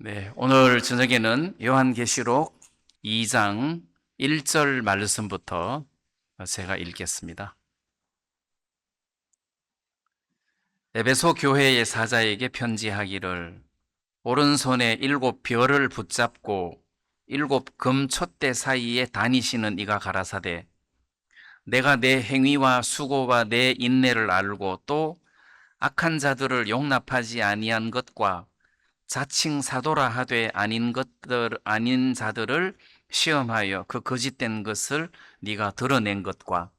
네, 오늘 저녁에는 요한계시록 2장 1절 말씀부터 제가 읽겠습니다. 에베소 교회의 사자에게 편지하기를 오른손에 7별을 붙잡고 7금 촛대 사이에 다니시는 이가 가라사대 내가 내 행위와 수고와 내 인내를 알고 또 악한 자들을 용납하지 아니한 것과 자칭 사도라 하되 아닌 자들을 시험하여 그 거짓된 것을 네가 드러낸 것과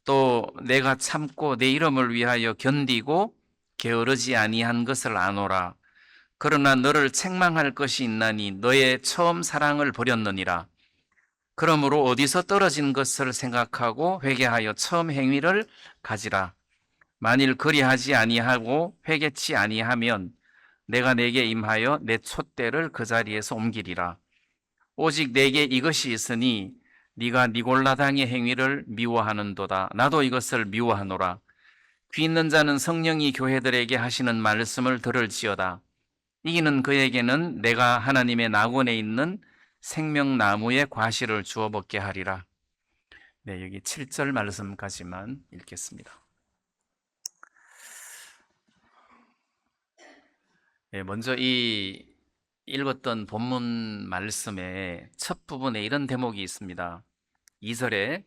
또 내가 참고 내 이름을 위하여 견디고 게으르지 아니한 것을 아노라. 그러나 너를 책망할 것이 있나니 너의 처음 사랑을 버렸느니라. 그러므로 어디서 떨어진 것을 생각하고 회개하여 처음 행위를 가지라. 만일 그리하지 아니하고 회개치 아니하면 내가 내게 임하여 내 촛대를 그 자리에서 옮기리라. 오직 내게 이것이 있으니 네가 니골라당의 행위를 미워하는도다. 나도 이것을 미워하노라. 귀 있는 자는 성령이 교회들에게 하시는 말씀을 들을지어다. 이기는 그에게는 내가 하나님의 낙원에 있는 생명나무의 과실을 주어 먹게 하리라. 네, 여기 7절 말씀까지만 읽겠습니다. 네, 먼저 이 읽었던 본문 말씀의 첫 부분에 이런 대목이 있습니다. 2절에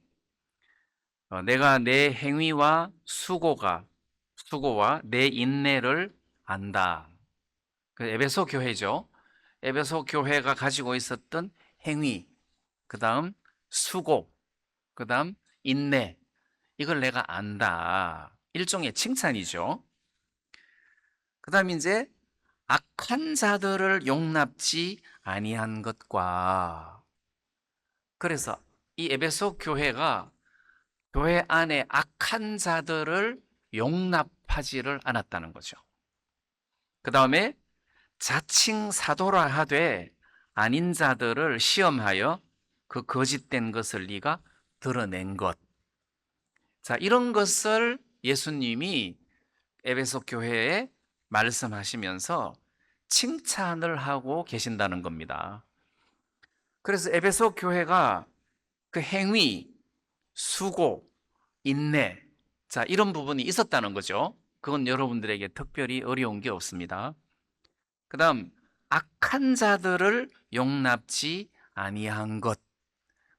내가 내 행위와 수고와 내 인내를 안다. 그 에베소 교회죠. 에베소 교회가 가지고 있었던 행위, 그 다음 수고, 그 다음 인내, 이걸 내가 안다. 일종의 칭찬이죠. 그 다음 이제 악한 자들을 용납지 아니한 것과, 그래서 이 에베소 교회가 교회 안에 악한 자들을 용납하지를 않았다는 거죠. 그 다음에 자칭 사도라 하되 아닌 자들을 시험하여 그 거짓된 것을 네가 드러낸 것. 자, 이런 것을 예수님이 에베소 교회에 말씀하시면서 칭찬을 하고 계신다는 겁니다. 그래서 에베소 교회가 그 행위, 수고, 인내, 자, 이런 부분이 있었다는 거죠. 그건 여러분들에게 특별히 어려운 게 없습니다. 그 다음, 악한 자들을 용납지 아니한 것.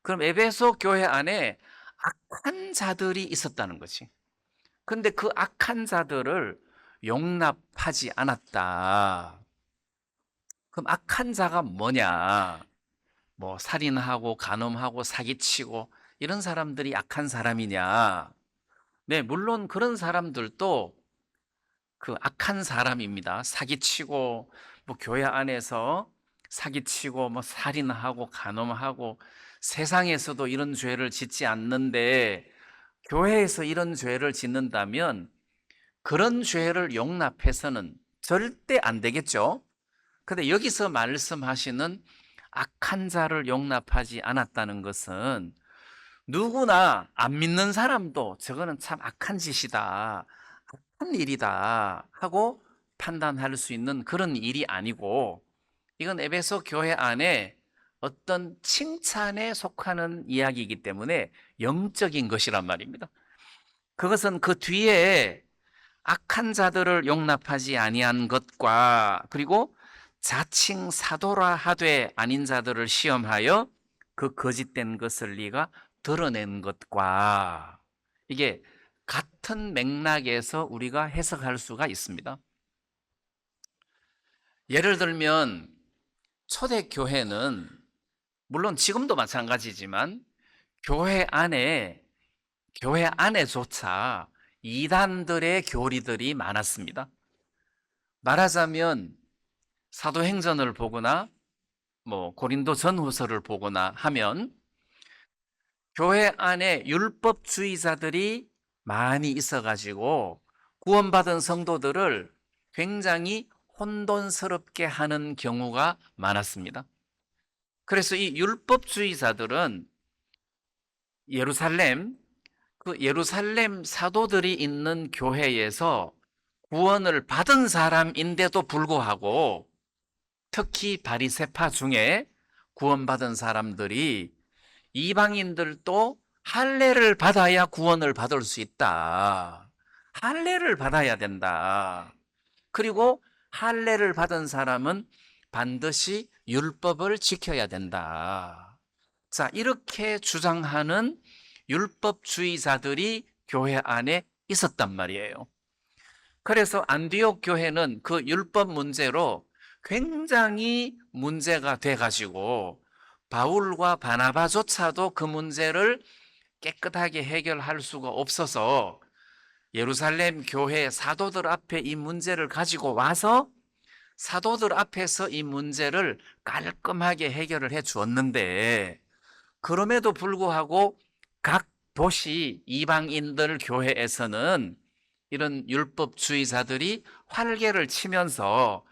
그럼 에베소 교회 안에 악한 자들이 있었다는 거지. 근데 그 악한 자들을 용납하지 않았다. 그럼 악한 자가 뭐냐? 뭐 살인하고 간음하고 사기치고 이런 사람들이 악한 사람이냐? 네, 물론 그런 사람들도 그 악한 사람입니다. 사기치고 뭐 교회 안에서 사기치고 뭐 살인하고 간음하고 세상에서도 이런 죄를 짓지 않는데 교회에서 이런 죄를 짓는다면 그런 죄를 용납해서는 절대 안 되겠죠. 근데 여기서 말씀하시는 악한 자를 용납하지 않았다는 것은 누구나 안 믿는 사람도 저거는 참 악한 짓이다, 악한 일이다 하고 판단할 수 있는 그런 일이 아니고, 이건 에베소 교회 안에 어떤 칭찬에 속하는 이야기이기 때문에 영적인 것이란 말입니다. 그것은 그 뒤에 악한 자들을 용납하지 아니한 것과, 그리고 자칭 사도라 하되 아닌 자들을 시험하여 그 거짓된 것을 네가 드러낸 것과, 이게 같은 맥락에서 우리가 해석할 수가 있습니다. 예를 들면 초대교회는 물론 지금도 마찬가지지만 교회 안에조차 이단들의 교리들이 많았습니다. 말하자면 사도행전을 보거나 뭐 고린도 전후서를 보거나 하면 교회 안에 율법주의자들이 많이 있어가지고 구원받은 성도들을 굉장히 혼돈스럽게 하는 경우가 많았습니다. 그래서 이 율법주의자들은 예루살렘 사도들이 있는 교회에서 구원을 받은 사람인데도 불구하고 특히 바리새파 중에 구원받은 사람들이 이방인들도 할례를 받아야 구원을 받을 수 있다. 할례를 받아야 된다. 그리고 할례를 받은 사람은 반드시 율법을 지켜야 된다. 자, 이렇게 주장하는 율법주의자들이 교회 안에 있었단 말이에요. 그래서 안디옥 교회는 그 율법 문제로 굉장히 문제가 돼가지고 바울과 바나바조차도 그 문제를 깨끗하게 해결할 수가 없어서 예루살렘 교회 사도들 앞에 이 문제를 가지고 와서 사도들 앞에서 이 문제를 깔끔하게 해결을 해 주었는데, 그럼에도 불구하고 각 도시 이방인들 교회에서는 이런 율법주의자들이 활개를 치면서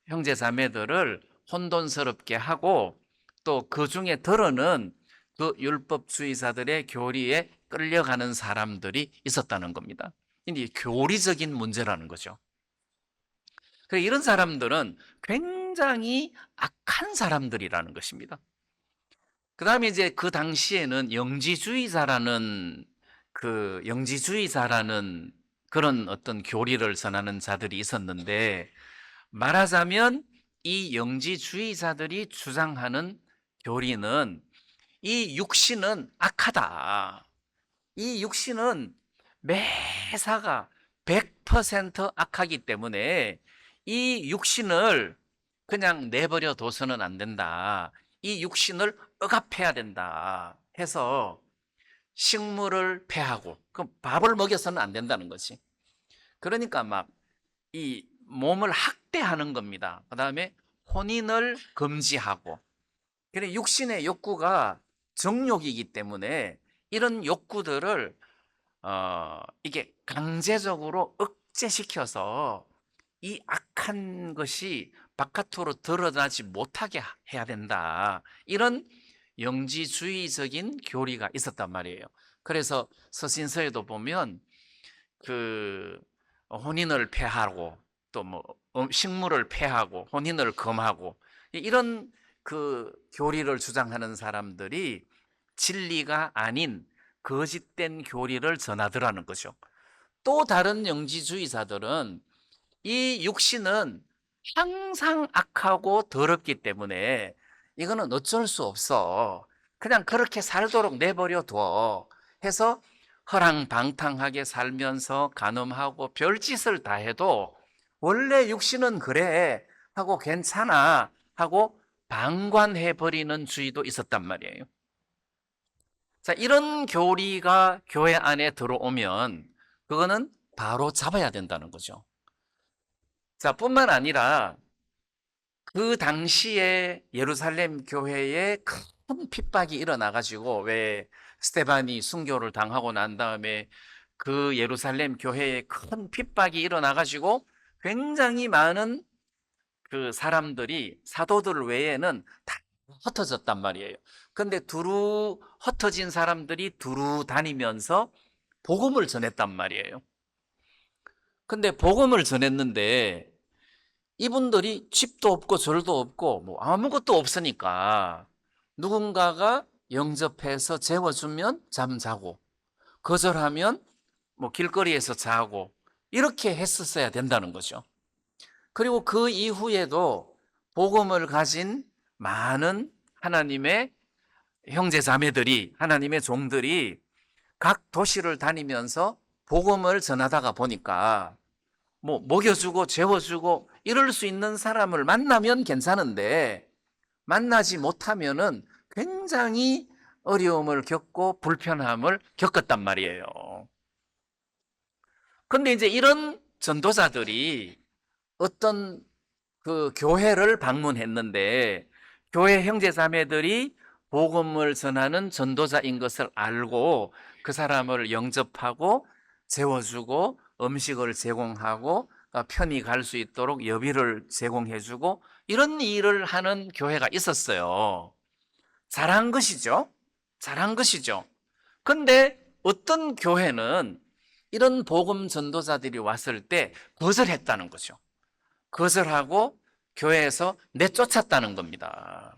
형제 자매들을 혼돈스럽게 하고 또 그 중에 들어는 그 율법주의자들의 교리에 끌려가는 사람들이 있었다는 겁니다. 이게 교리적인 문제라는 거죠. 이런 사람들은 굉장히 악한 사람들이라는 것입니다. 그 다음에 이제 그 당시에는 영지주의자라는 그런 어떤 교리를 전하는 자들이 있었는데, 말하자면 이 영지주의자들이 주장하는 교리는 이 육신은 악하다. 이 육신은 매사가 100% 악하기 때문에 이 육신을 그냥 내버려 둬서는 안 된다. 이 육신을 억압해야 된다 해서 식물을 폐하고, 그럼 밥을 먹여서는 안 된다는 거지. 그러니까 막 이 몸을 학대하는 겁니다. 그 다음에 혼인을 금지하고. 그래, 육신의 욕구가 정욕이기 때문에 이런 욕구들을 이게 강제적으로 억제시켜서 이 악한 것이 바깥으로 드러나지 못하게 해야 된다. 이런 영지주의적인 교리가 있었단 말이에요. 그래서 서신서에도 보면 그 혼인을 폐하고 또 뭐 식물을 폐하고 혼인을 금하고 이런 그 교리를 주장하는 사람들이 진리가 아닌 거짓된 교리를 전하더라는 거죠. 또 다른 영지주의자들은 이 육신은 항상 악하고 더럽기 때문에 이거는 어쩔 수 없어. 그냥 그렇게 살도록 내버려 둬. 해서 허랑방탕하게 살면서 간음하고 별짓을 다 해도 원래 육신은 그래 하고 괜찮아 하고 방관해버리는 주의도 있었단 말이에요. 자, 이런 교리가 교회 안에 들어오면 그거는 바로 잡아야 된다는 거죠. 자, 뿐만 아니라 그 당시에 예루살렘 교회에 큰 핍박이 일어나가지고, 왜 스데반이 순교를 당하고 난 다음에 그 예루살렘 교회에 큰 핍박이 일어나가지고 굉장히 많은 그 사람들이 사도들 외에는 다 흩어졌단 말이에요. 근데 두루 흩어진 사람들이 두루 다니면서 복음을 전했단 말이에요. 근데 복음을 전했는데 이분들이 집도 없고 절도 없고 뭐 아무것도 없으니까 누군가가 영접해서 재워주면 잠자고, 거절하면 뭐 길거리에서 자고, 이렇게 했었어야 된다는 거죠. 그리고 그 이후에도 복음을 가진 많은 하나님의 형제 자매들이, 하나님의 종들이 각 도시를 다니면서 복음을 전하다가 보니까 뭐 먹여주고 재워주고 이럴 수 있는 사람을 만나면 괜찮은데 만나지 못하면은 굉장히 어려움을 겪고 불편함을 겪었단 말이에요. 근데 이제 이런 전도자들이 어떤 그 교회를 방문했는데 교회 형제 자매들이 복음을 전하는 전도자인 것을 알고 그 사람을 영접하고 재워주고 음식을 제공하고 편히 갈 수 있도록 여비를 제공해주고 이런 일을 하는 교회가 있었어요. 잘한 것이죠. 잘한 것이죠. 근데 어떤 교회는 이런 복음 전도자들이 왔을 때 거절했다는 거죠. 거절하고 교회에서 내쫓았다는 겁니다.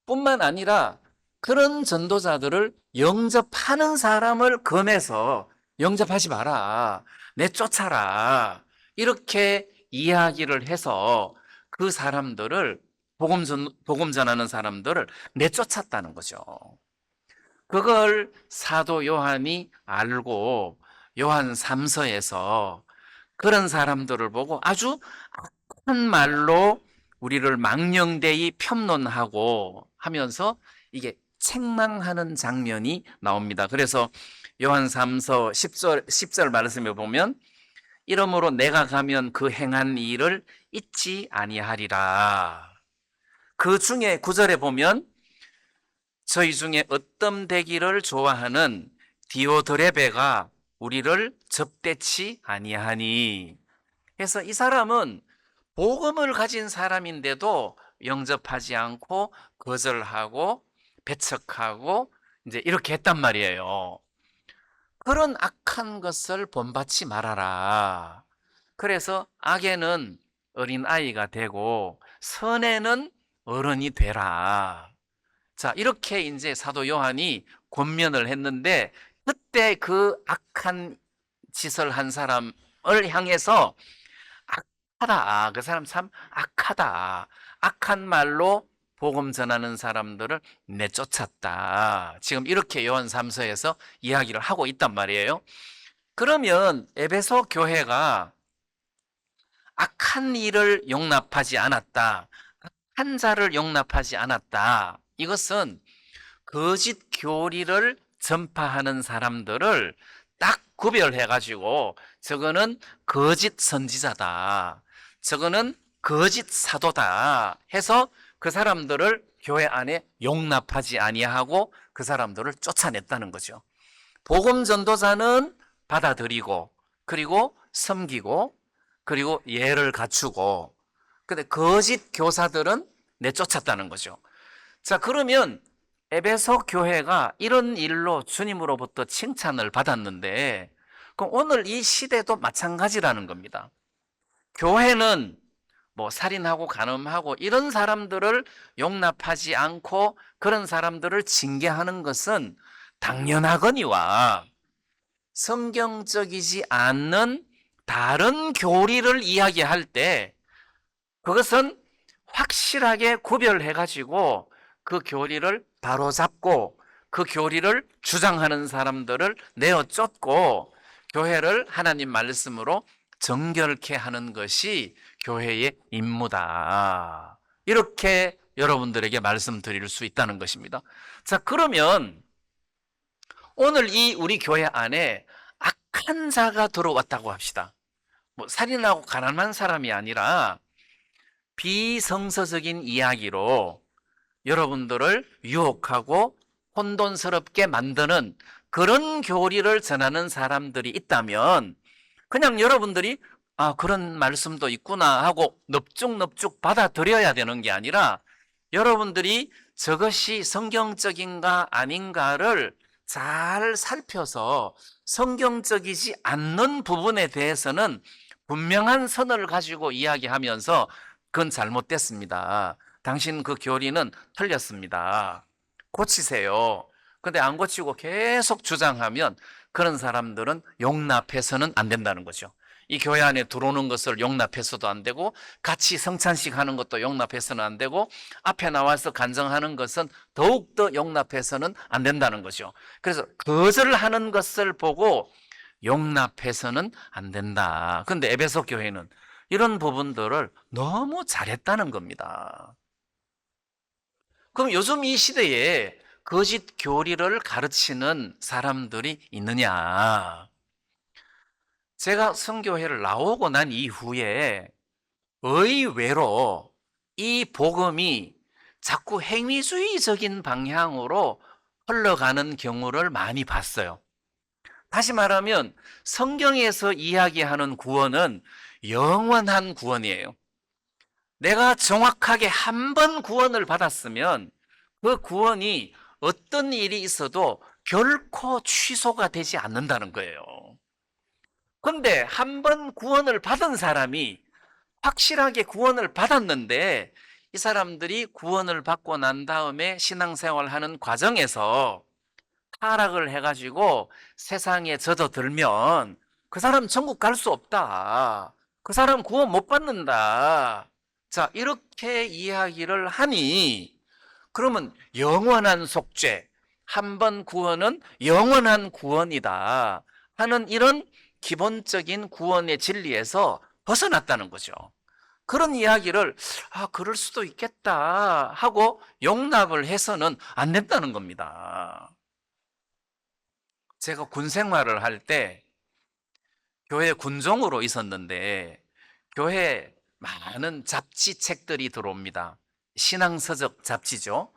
뿐만 아니라 그런 전도자들을 영접하는 사람을 검해서 영접하지 마라, 내쫓아라, 이렇게 이야기를 해서 그 사람들을 복음 전하는 사람들을 내쫓았다는 거죠. 그걸 사도 요한이 알고 요한 3서에서 그런 사람들을 보고 아주 악한 말로 우리를 망령되이 폄론하고 하면서 이게 책망하는 장면이 나옵니다. 그래서 요한 3서 10절 말씀에 보면 이러므로 내가 가면 그 행한 일을 잊지 아니하리라. 그 중에 9절에 보면 저희 중에 어떤 되기를 좋아하는 디오드레베가 우리를 접대치 아니하니. 그래서 이 사람은 복음을 가진 사람인데도 영접하지 않고 거절하고 배척하고 이제 이렇게 했단 말이에요. 그런 악한 것을 본받지 말아라. 그래서 악에는 어린아이가 되고 선에는 어른이 되라. 자, 이렇게 이제 사도 요한이 권면을 했는데 그때 그 악한 짓을 한 사람을 향해서 악하다, 그 사람 참 악하다, 악한 말로 복음 전하는 사람들을 내쫓았다. 지금 이렇게 요한 3서에서 이야기를 하고 있단 말이에요. 그러면 에베소 교회가 악한 일을 용납하지 않았다, 악한 자를 용납하지 않았다, 이것은 거짓 교리를 전파하는 사람들을 딱 구별해가지고 저거는 거짓 선지자다, 저거는 거짓 사도다 해서 그 사람들을 교회 안에 용납하지 아니하고 그 사람들을 쫓아냈다는 거죠. 복음 전도자는 받아들이고 그리고 섬기고 그리고 예를 갖추고, 근데 거짓 교사들은 내쫓았다는 거죠. 자, 그러면 에베소 교회가 이런 일로 주님으로부터 칭찬을 받았는데 그럼 오늘 이 시대도 마찬가지라는 겁니다. 교회는 뭐 살인하고 간음하고 이런 사람들을 용납하지 않고 그런 사람들을 징계하는 것은 당연하거니와 성경적이지 않는 다른 교리를 이야기할 때 그것은 확실하게 구별해 가지고 그 교리를 바로잡고 그 교리를 주장하는 사람들을 내어 쫓고 교회를 하나님 말씀으로 정결케 하는 것이 교회의 임무다. 이렇게 여러분들에게 말씀드릴 수 있다는 것입니다. 자, 그러면 오늘 이 우리 교회 안에 악한 자가 들어왔다고 합시다. 뭐 살인하고 가난한 사람이 아니라 비성서적인 이야기로 여러분들을 유혹하고 혼돈스럽게 만드는 그런 교리를 전하는 사람들이 있다면 그냥 여러분들이 아, 그런 말씀도 있구나 하고 넙죽넙죽 받아들여야 되는 게 아니라 여러분들이 저것이 성경적인가 아닌가를 잘 살펴서 성경적이지 않는 부분에 대해서는 분명한 선을 가지고 이야기하면서 그건 잘못됐습니다. 당신 그 교리는 틀렸습니다. 고치세요. 근데 안 고치고 계속 주장하면 그런 사람들은 용납해서는 안 된다는 거죠. 이 교회 안에 들어오는 것을 용납해서도 안 되고 같이 성찬식 하는 것도 용납해서는 안 되고 앞에 나와서 간증하는 것은 더욱더 용납해서는 안 된다는 거죠. 그래서 거절하는 것을 보고 용납해서는 안 된다. 근데 에베소 교회는 이런 부분들을 너무 잘했다는 겁니다. 그럼 요즘 이 시대에 거짓 교리를 가르치는 사람들이 있느냐? 제가 선교회를 나오고 난 이후에 의외로 이 복음이 자꾸 행위주의적인 방향으로 흘러가는 경우를 많이 봤어요. 다시 말하면 성경에서 이야기하는 구원은 영원한 구원이에요. 내가 정확하게 한 번 구원을 받았으면 그 구원이 어떤 일이 있어도 결코 취소가 되지 않는다는 거예요. 그런데 한 번 구원을 받은 사람이 확실하게 구원을 받았는데 이 사람들이 구원을 받고 난 다음에 신앙생활하는 과정에서 타락을 해가지고 세상에 젖어들면 그 사람 천국 갈 수 없다. 그 사람 구원 못 받는다. 자, 이렇게 이야기를 하니 그러면 영원한 속죄, 한 번 구원은 영원한 구원이다 하는 이런 기본적인 구원의 진리에서 벗어났다는 거죠. 그런 이야기를 그럴 수도 있겠다 하고 용납을 해서는 안 된다는 겁니다. 제가 군 생활을 할 때 교회 군종으로 있었는데 교회 많은 잡지 책들이 들어옵니다. 신앙서적 잡지죠.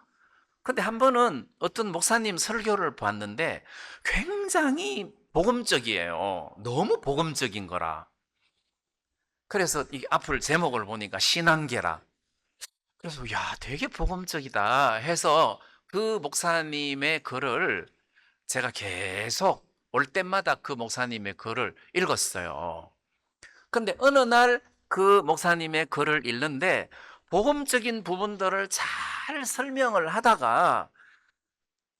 근데 한 번은 어떤 목사님 설교를 봤는데 굉장히 복음적이에요. 너무 복음적인 거라. 그래서 이 앞을 제목을 보니까 신앙계라. 그래서 야, 되게 복음적이다 해서 그 목사님의 글을 제가 계속 올 때마다 그 목사님의 글을 읽었어요. 근데 어느 날 그 목사님의 글을 읽는데 복음적인 부분들을 잘 설명을 하다가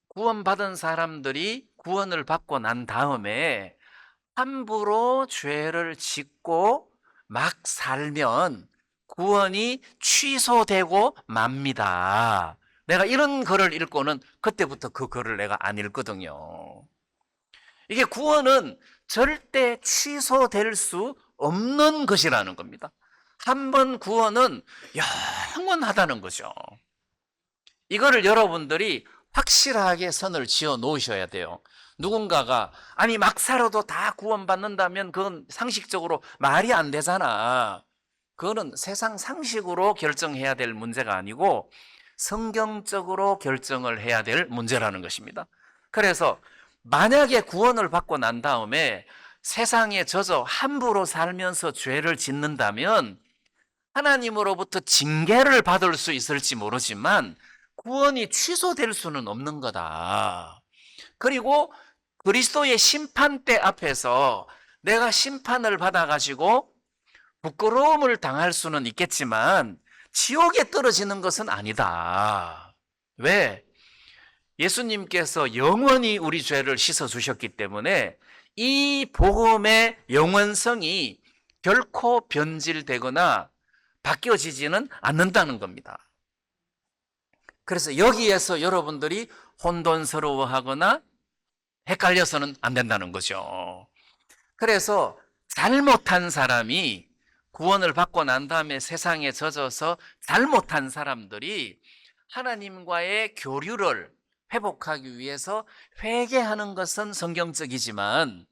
구원받은 사람들이 구원을 받고 난 다음에 함부로 죄를 짓고 막 살면 구원이 취소되고 맙니다. 내가 이런 글을 읽고는 그때부터 그 글을 내가 안 읽거든요. 이게 구원은 절대 취소될 수 없는 것이라는 겁니다. 한 번 구원은 영원하다는 거죠. 이거를 여러분들이 확실하게 선을 지어 놓으셔야 돼요. 누군가가 아니 막 살아도 다 구원받는다면 그건 상식적으로 말이 안 되잖아. 그거는 세상 상식으로 결정해야 될 문제가 아니고 성경적으로 결정을 해야 될 문제라는 것입니다. 그래서 만약에 구원을 받고 난 다음에 세상에 젖어 함부로 살면서 죄를 짓는다면 하나님으로부터 징계를 받을 수 있을지 모르지만 구원이 취소될 수는 없는 거다. 그리고 그리스도의 심판대 앞에서 내가 심판을 받아가지고 부끄러움을 당할 수는 있겠지만 지옥에 떨어지는 것은 아니다. 왜? 예수님께서 영원히 우리 죄를 씻어주셨기 때문에 이 복음의 영원성이 결코 변질되거나 바뀌어지지는 않는다는 겁니다. 그래서 여기에서 여러분들이 혼돈스러워하거나 헷갈려서는 안 된다는 거죠. 그래서 잘못한 사람이 구원을 받고 난 다음에 세상에 젖어서 잘못한 사람들이 하나님과의 교류를 회복하기 위해서 회개하는 것은 성경적이지만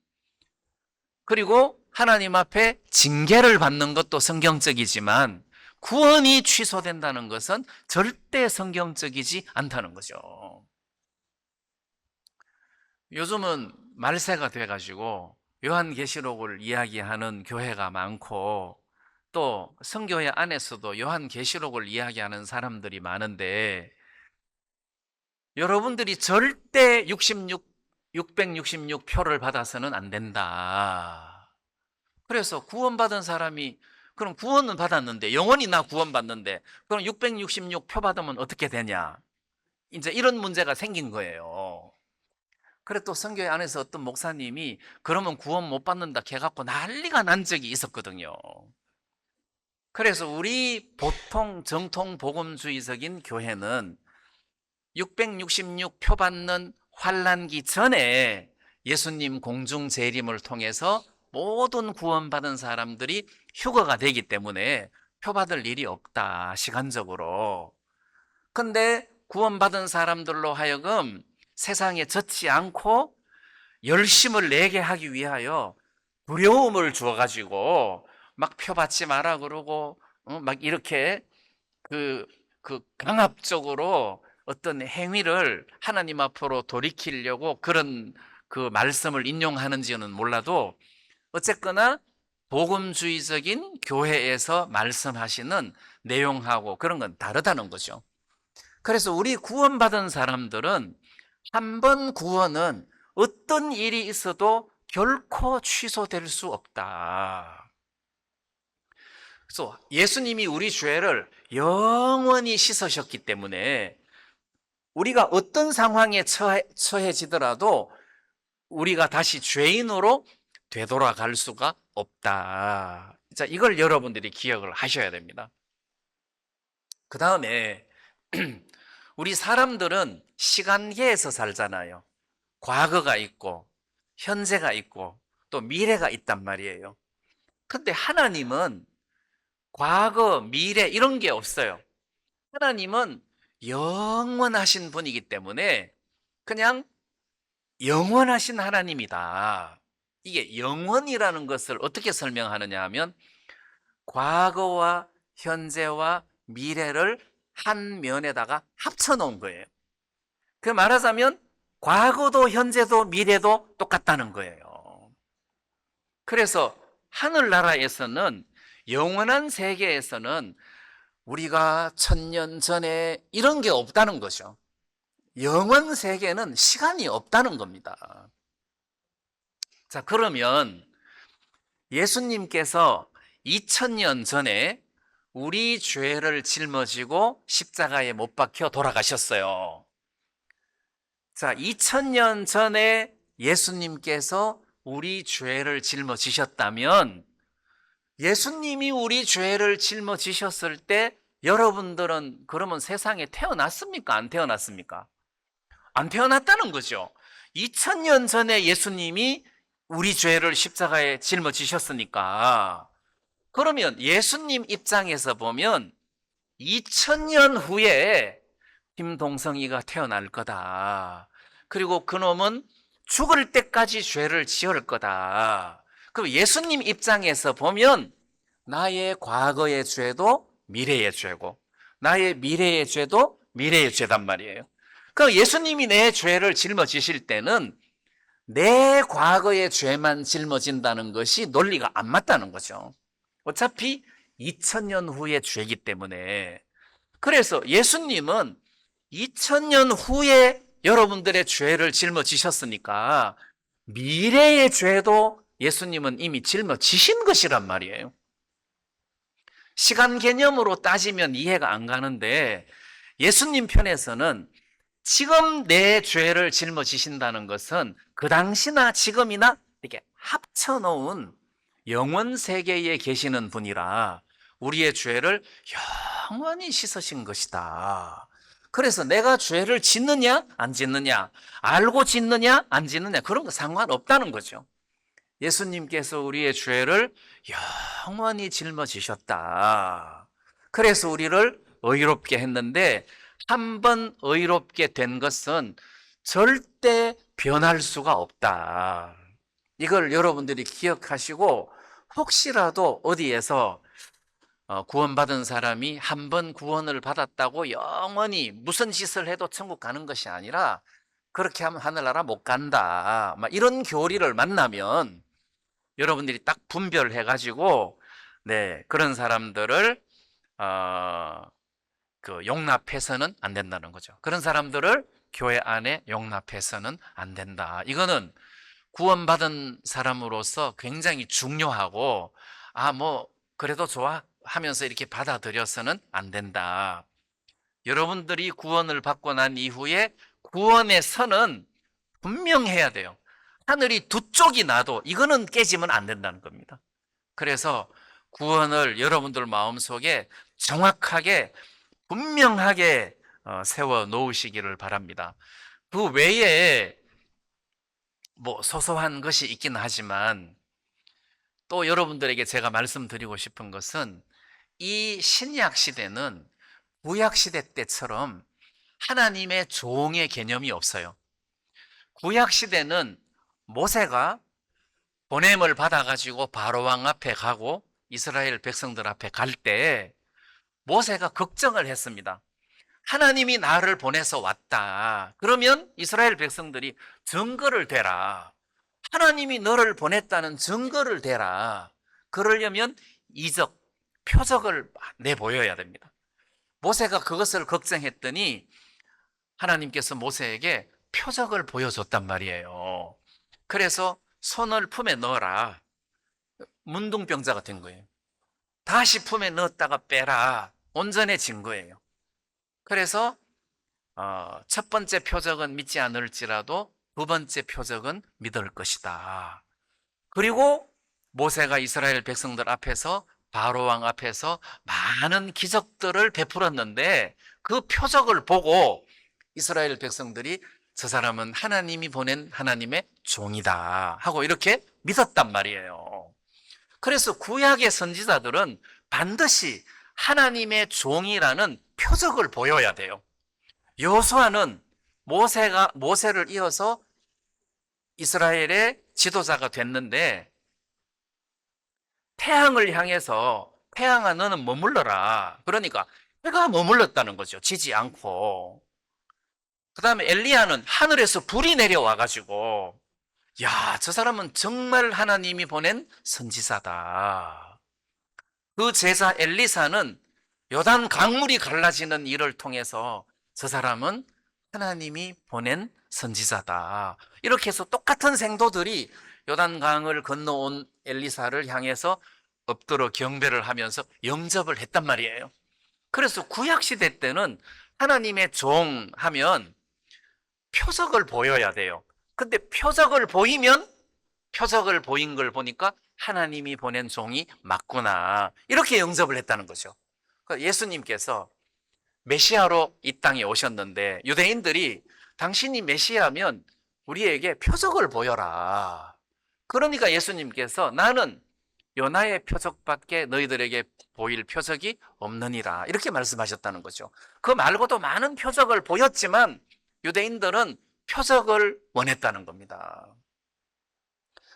그리고 하나님 앞에 징계를 받는 것도 성경적이지만 구원이 취소된다는 것은 절대 성경적이지 않다는 거죠. 요즘은 말세가 돼가지고 요한계시록을 이야기하는 교회가 많고 또 성교회 안에서도 요한계시록을 이야기하는 사람들이 많은데 여러분들이 절대 666표를 받아서는 안 된다. 그래서 구원받은 사람이 그럼 구원은 받았는데 영원히 나 구원받는데 그럼 666표 받으면 어떻게 되냐? 이제 이런 문제가 생긴 거예요. 그래 또 선교회 안에서 어떤 목사님이 그러면 구원 못 받는다 해갖고 난리가 난 적이 있었거든요. 그래서 우리 보통 정통 복음주의적인 교회는 666표 받는 환란기 전에 예수님 공중 재림을 통해서 모든 구원받은 사람들이 휴거가 되기 때문에 표 받을 일이 없다, 시간적으로. 근데 구원받은 사람들로 하여금 세상에 젖지 않고 열심을 내게 하기 위하여 두려움을 주어가지고 막 표 받지 마라 그러고 막 이렇게 그 강압적으로 어떤 행위를 하나님 앞으로 돌이키려고 그런 그 말씀을 인용하는지는 몰라도 어쨌거나 복음주의적인 교회에서 말씀하시는 내용하고 그런 건 다르다는 거죠. 그래서 우리 구원받은 사람들은 한 번 구원은 어떤 일이 있어도 결코 취소될 수 없다. 그래서 예수님이 우리 죄를 영원히 씻으셨기 때문에 우리가 어떤 상황에 처해지더라도 우리가 다시 죄인으로 되돌아갈 수가 없다. 자, 이걸 여러분들이 기억을 하셔야 됩니다. 그 다음에 우리 사람들은 시간계에서 살잖아요. 과거가 있고 현재가 있고 또 미래가 있단 말이에요. 근데 하나님은 과거, 미래 이런 게 없어요. 하나님은 영원하신 분이기 때문에 그냥 영원하신 하나님이다. 이게 영원이라는 것을 어떻게 설명하느냐 하면 과거와 현재와 미래를 한 면에다가 합쳐 놓은 거예요. 그 말하자면 과거도 현재도 미래도 똑같다는 거예요. 그래서 하늘나라에서는 영원한 세계에서는 우리가 1000년 전에 이런 게 없다는 거죠. 영원 세계는 시간이 없다는 겁니다. 자, 그러면 예수님께서 2000년 전에 우리 죄를 짊어지고 십자가에 못 박혀 돌아가셨어요. 자, 2000년 전에 예수님께서 우리 죄를 짊어지셨다면 예수님이 우리 죄를 짊어지셨을 때 여러분들은 그러면 세상에 태어났습니까? 안 태어났습니까? 안 태어났다는 거죠. 2000년 전에 예수님이 우리 죄를 십자가에 짊어지셨으니까 그러면 예수님 입장에서 보면 2000년 후에 김동성이가 태어날 거다. 그리고 그놈은 죽을 때까지 죄를 지을 거다. 그럼 예수님 입장에서 보면 나의 과거의 죄도 미래의 죄고 나의 미래의 죄도 미래의 죄단 말이에요. 그럼 예수님이 내 죄를 짊어지실 때는 내 과거의 죄만 짊어진다는 것이 논리가 안 맞다는 거죠. 어차피 2000년 후의 죄이기 때문에. 그래서 예수님은 2000년 후에 여러분들의 죄를 짊어지셨으니까 미래의 죄도 예수님은 이미 짊어지신 것이란 말이에요. 시간 개념으로 따지면 이해가 안 가는데 예수님 편에서는 지금 내 죄를 짊어지신다는 것은 그 당시나 지금이나 이렇게 합쳐놓은 영원 세계에 계시는 분이라 우리의 죄를 영원히 씻으신 것이다. 그래서 내가 죄를 짓느냐 안 짓느냐, 알고 짓느냐 안 짓느냐 그런 거 상관없다는 거죠. 예수님께서 우리의 죄를 영원히 짊어지셨다. 그래서 우리를 의롭게 했는데 한 번 의롭게 된 것은 절대 변할 수가 없다. 이걸 여러분들이 기억하시고 혹시라도 어디에서 구원받은 사람이 한 번 구원을 받았다고 영원히 무슨 짓을 해도 천국 가는 것이 아니라 그렇게 하면 하늘나라 못 간다. 막 이런 교리를 만나면 여러분들이 딱 분별해 가지고 네, 그런 사람들을 용납해서는 안 된다는 거죠. 그런 사람들을 교회 안에 용납해서는 안 된다. 이거는 구원받은 사람으로서 굉장히 중요하고 그래도 좋아 하면서 이렇게 받아들여서는 안 된다. 여러분들이 구원을 받고 난 이후에 구원의 선은 분명해야 돼요. 하늘이 두 쪽이 나도 이거는 깨지면 안 된다는 겁니다. 그래서 구원을 여러분들 마음속에 정확하게 분명하게 세워 놓으시기를 바랍니다. 그 외에 소소한 것이 있긴 하지만 또 여러분들에게 제가 말씀드리고 싶은 것은 이 신약 시대는 구약 시대 때처럼 하나님의 종의 개념이 없어요. 구약 시대는 모세가 보냄을 받아가지고 바로왕 앞에 가고 이스라엘 백성들 앞에 갈 때 모세가 걱정을 했습니다. 하나님이 나를 보내서 왔다. 그러면 이스라엘 백성들이 증거를 대라. 하나님이 너를 보냈다는 증거를 대라. 그러려면 이적, 표적을 내보여야 됩니다. 모세가 그것을 걱정했더니 하나님께서 모세에게 표적을 보여줬단 말이에요. 그래서 손을 품에 넣어라. 문둥병자가 된 거예요. 다시 품에 넣었다가 빼라. 온전해진 거예요. 그래서 첫 번째 표적은 믿지 않을지라도 두 번째 표적은 믿을 것이다. 그리고 모세가 이스라엘 백성들 앞에서 바로 왕 앞에서 많은 기적들을 베풀었는데 그 표적을 보고 이스라엘 백성들이 저 사람은 하나님이 보낸 하나님의 종이다 하고 이렇게 믿었단 말이에요. 그래서 구약의 선지자들은 반드시 하나님의 종이라는 표적을 보여야 돼요. 여호수아는 모세를 이어서 이스라엘의 지도자가 됐는데 태양을 향해서 태양아 너는 머물러라. 그러니까 해가 머물렀다는 거죠. 지지 않고. 그 다음에 엘리야는 하늘에서 불이 내려와 가지고 야, 저 사람은 정말 하나님이 보낸 선지자다. 그 제자 엘리사는 요단 강물이 갈라지는 일을 통해서 저 사람은 하나님이 보낸 선지자다. 이렇게 해서 똑같은 생도들이 요단강을 건너온 엘리사를 향해서 엎드려 경배를 하면서 영접을 했단 말이에요. 그래서 구약시대 때는 하나님의 종 하면 표적을 보여야 돼요. 근데 표적을 보인 걸 보니까 하나님이 보낸 종이 맞구나. 이렇게 영접을 했다는 거죠. 예수님께서 메시아로 이 땅에 오셨는데 유대인들이 당신이 메시아면 우리에게 표적을 보여라. 그러니까 예수님께서 나는 요나의 표적밖에 너희들에게 보일 표적이 없느니라. 이렇게 말씀하셨다는 거죠. 그 말고도 많은 표적을 보였지만 유대인들은 표적을 원했다는 겁니다.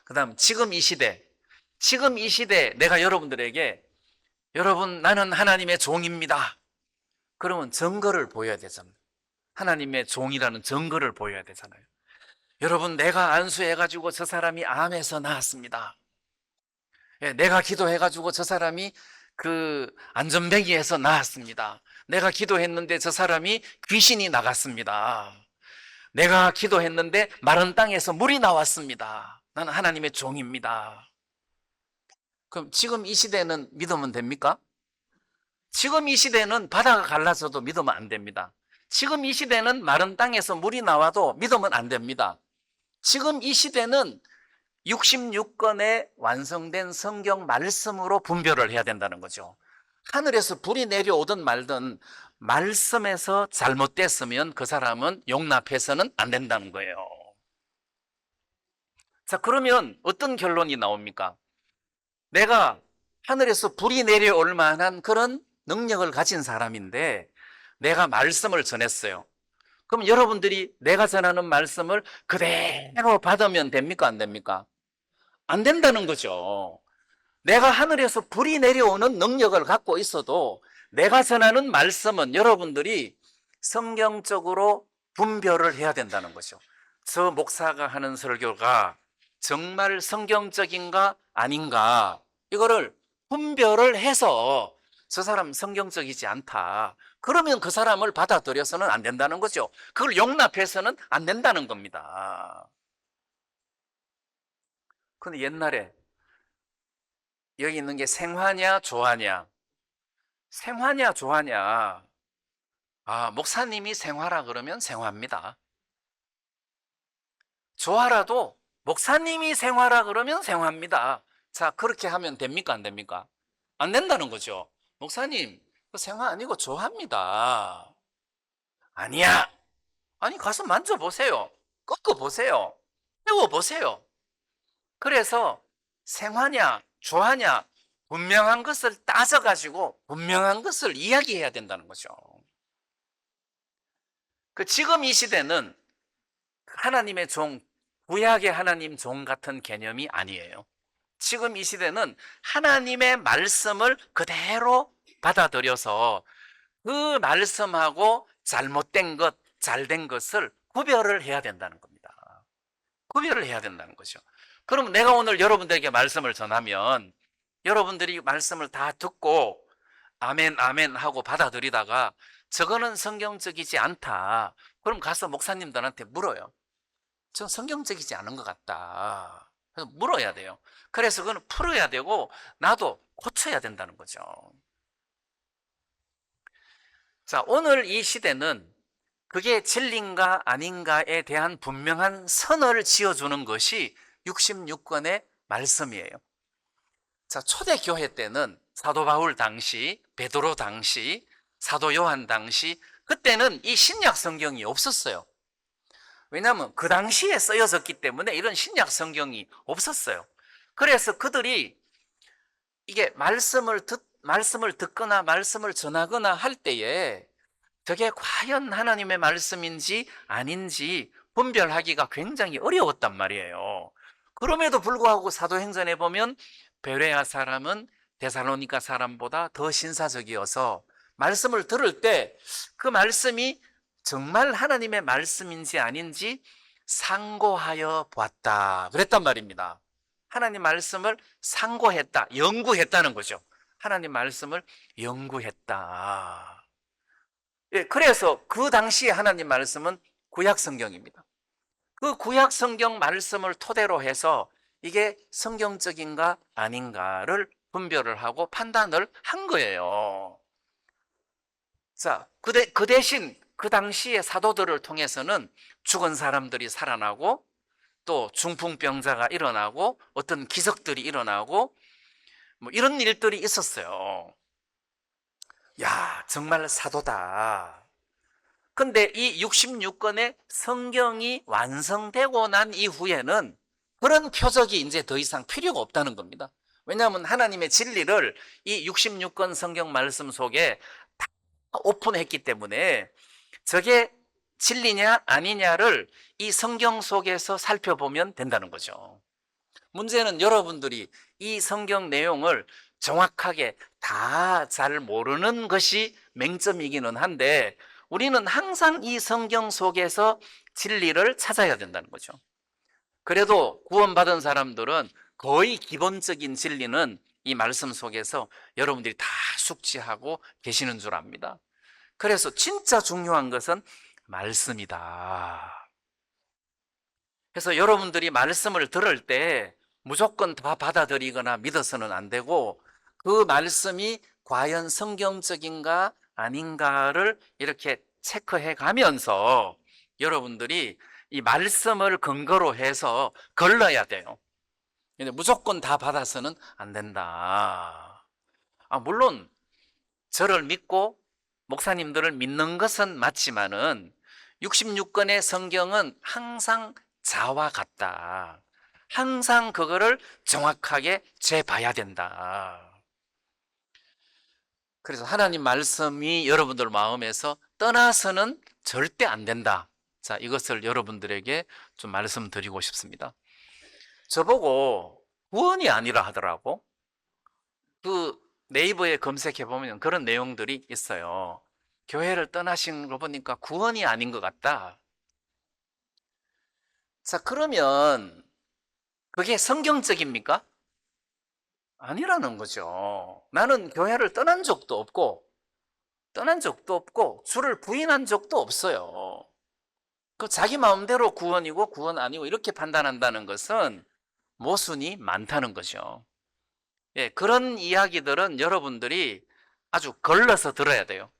그 다음 지금 이 시대 내가 여러분들에게 여러분 나는 하나님의 종입니다. 그러면 증거를 보여야 되잖아요. 하나님의 종이라는 증거를 보여야 되잖아요. 여러분 내가 안수해가지고 저 사람이 암에서 나았습니다. 내가 기도해가지고 저 사람이 그 안전뱅이에서 나았습니다. 내가 기도했는데 저 사람이 귀신이 나갔습니다. 내가 기도했는데 마른 땅에서 물이 나왔습니다. 나는 하나님의 종입니다. 그럼 지금 이 시대는 믿으면 됩니까? 지금 이 시대는 바다가 갈라져도 믿으면 안 됩니다. 지금 이 시대는 마른 땅에서 물이 나와도 믿으면 안 됩니다. 지금 이 시대는 66권의 완성된 성경 말씀으로 분별을 해야 된다는 거죠. 하늘에서 불이 내려오든 말든 말씀에서 잘못됐으면 그 사람은 용납해서는 안 된다는 거예요. 자, 그러면 어떤 결론이 나옵니까? 내가 하늘에서 불이 내려올 만한 그런 능력을 가진 사람인데 내가 말씀을 전했어요. 그럼 여러분들이 내가 전하는 말씀을 그대로 받으면 됩니까? 안 됩니까? 안 된다는 거죠. 내가 하늘에서 불이 내려오는 능력을 갖고 있어도 내가 전하는 말씀은 여러분들이 성경적으로 분별을 해야 된다는 거죠. 저 목사가 하는 설교가 정말 성경적인가 아닌가 이거를 분별을 해서 저 사람 성경적이지 않다. 그러면 그 사람을 받아들여서는 안 된다는 거죠. 그걸 용납해서는 안 된다는 겁니다. 근데 옛날에 여기 있는 게 생화냐 조화냐? 생화냐 조화냐? 목사님이 생화라 그러면 생화입니다. 조화라도 목사님이 생화라 그러면 생화입니다. 자, 그렇게 하면 됩니까? 안 됩니까? 안 된다는 거죠. 목사님, 그 생화 아니고 조화입니다. 아니야. 아니, 가서 만져보세요. 꺾어보세요. 배워보세요. 그래서 생화냐, 조화냐, 분명한 것을 따져가지고 분명한 것을 이야기해야 된다는 거죠. 지금 이 시대는 하나님의 종, 구약의 하나님 종 같은 개념이 아니에요. 지금 이 시대는 하나님의 말씀을 그대로 받아들여서 그 말씀하고 잘못된 것, 잘된 것을 구별을 해야 된다는 겁니다. 구별을 해야 된다는 거죠. 그럼 내가 오늘 여러분들에게 말씀을 전하면 여러분들이 말씀을 다 듣고 아멘, 아멘 하고 받아들이다가 저거는 성경적이지 않다. 그럼 가서 목사님들한테 물어요. 전 성경적이지 않은 것 같다. 그래서 물어야 돼요. 그래서 그건 풀어야 되고 나도 고쳐야 된다는 거죠. 자, 오늘 이 시대는 그게 진리인가 아닌가에 대한 분명한 선을 지어주는 것이 66권의 말씀이에요. 자, 초대교회 때는 사도 바울 당시, 베드로 당시, 사도 요한 당시, 그때는 이 신약 성경이 없었어요. 왜냐하면 그 당시에 쓰여졌기 때문에 이런 신약 성경이 없었어요. 그래서 그들이 이게 말씀을 듣거나 말씀을 전하거나 할 때에 저게 과연 하나님의 말씀인지 아닌지 분별하기가 굉장히 어려웠단 말이에요. 그럼에도 불구하고 사도행전에 보면 베레아 사람은 데살로니가 사람보다 더 신사적이어서 말씀을 들을 때 그 말씀이 정말 하나님의 말씀인지 아닌지 상고하여 보았다 그랬단 말입니다. 하나님 말씀을 상고했다, 연구했다는 거죠. 하나님 말씀을 연구했다. 예, 그래서 그 당시에 하나님 말씀은 구약 성경입니다. 그 구약 성경 말씀을 토대로 해서 이게 성경적인가 아닌가를 분별을 하고 판단을 한 거예요. 자, 그 대신 그 당시의 사도들을 통해서는 죽은 사람들이 살아나고 또 중풍병자가 일어나고 어떤 기적들이 일어나고 뭐 이런 일들이 있었어요. 야, 정말 사도다. 근데 이 66권의 성경이 완성되고 난 이후에는 그런 표적이 이제 더 이상 필요가 없다는 겁니다. 왜냐하면 하나님의 진리를 이 66권 성경 말씀 속에 다 오픈했기 때문에 저게 진리냐 아니냐를 이 성경 속에서 살펴보면 된다는 거죠. 문제는 여러분들이 이 성경 내용을 정확하게 다 잘 모르는 것이 맹점이기는 한데 우리는 항상 이 성경 속에서 진리를 찾아야 된다는 거죠. 그래도 구원받은 사람들은 거의 기본적인 진리는 이 말씀 속에서 여러분들이 다 숙지하고 계시는 줄 압니다. 그래서 진짜 중요한 것은 말씀이다. 그래서 여러분들이 말씀을 들을 때 무조건 다 받아들이거나 믿어서는 안 되고 그 말씀이 과연 성경적인가 아닌가를 이렇게 체크해 가면서 여러분들이 이 말씀을 근거로 해서 걸러야 돼요. 근데 무조건 다 받아서는 안 된다. 물론 저를 믿고 목사님들을 믿는 것은 맞지만은 66권의 성경은 항상 자와 같다. 항상 그거를 정확하게 재봐야 된다. 그래서 하나님 말씀이 여러분들 마음에서 떠나서는 절대 안 된다. 자, 이것을 여러분들에게 좀 말씀드리고 싶습니다. 저보고 구원이 아니라 하더라고. 그 네이버에 검색해 보면 그런 내용들이 있어요. 교회를 떠나신 거 보니까 구원이 아닌 것 같다. 자, 그러면 그게 성경적입니까? 아니라는 거죠. 나는 교회를 떠난 적도 없고 주를 부인한 적도 없어요. 그 자기 마음대로 구원이고 구원 아니고 이렇게 판단한다는 것은 모순이 많다는 거죠. 예, 그런 이야기들은 여러분들이 아주 걸러서 들어야 돼요.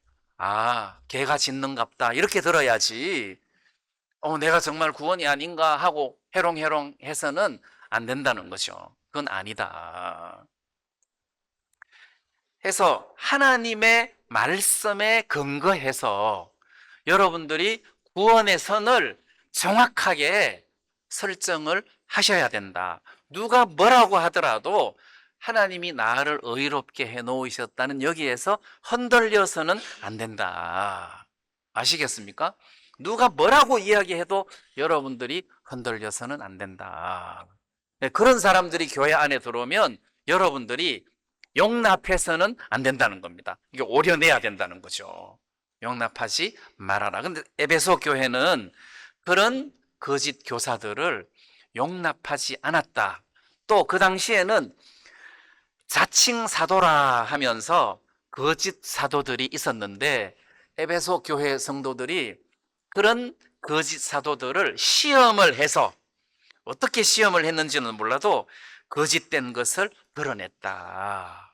개가 짖는갑다 이렇게 들어야지 내가 정말 구원이 아닌가 하고 해롱해롱 해서는 안 된다는 거죠. 그건 아니다. 해서 하나님의 말씀에 근거해서 여러분들이 구원의 선을 정확하게 설정을 하셔야 된다. 누가 뭐라고 하더라도 하나님이 나를 의롭게 해 놓으셨다는 여기에서 흔들려서는 안 된다. 아시겠습니까? 누가 뭐라고 이야기해도 여러분들이 흔들려서는 안 된다. 그런 사람들이 교회 안에 들어오면 여러분들이 용납해서는 안 된다는 겁니다. 이게 오려내야 된다는 거죠. 용납하지 말아라. 근데 에베소 교회는 그런 거짓 교사들을 용납하지 않았다. 또 그 당시에는 자칭 사도라 하면서 거짓 사도들이 있었는데 에베소 교회 성도들이 그런 거짓 사도들을 시험을 해서 어떻게 시험을 했는지는 몰라도 거짓된 것을 드러냈다.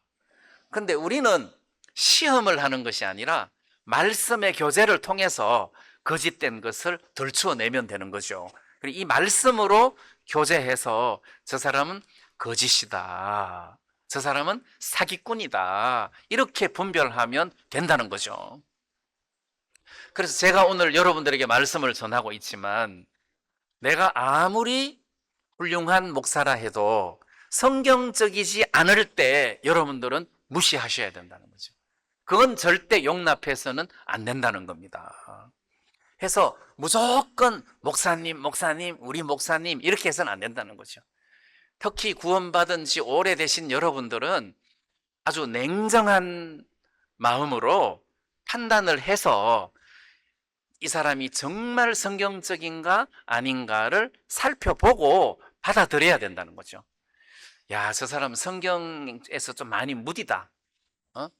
근데 우리는 시험을 하는 것이 아니라 말씀의 교제를 통해서 거짓된 것을 들추어내면 되는 거죠. 그리고 이 말씀으로 교제해서 저 사람은 거짓이다, 저 사람은 사기꾼이다, 이렇게 분별하면 된다는 거죠. 그래서 제가 오늘 여러분들에게 말씀을 전하고 있지만, 내가 아무리 훌륭한 목사라 해도 성경적이지 않을 때 여러분들은 무시하셔야 된다는 거죠. 그건 절대 용납해서는 안 된다는 겁니다. 해서 무조건 목사님, 목사님, 우리 목사님 이렇게 해서는 안 된다는 거죠. 특히 구원받은 지 오래되신 여러분들은 아주 냉정한 마음으로 판단을 해서 이 사람이 정말 성경적인가 아닌가를 살펴보고 받아들여야 된다는 거죠. 야, 저 사람 성경에서 좀 많이 무디다,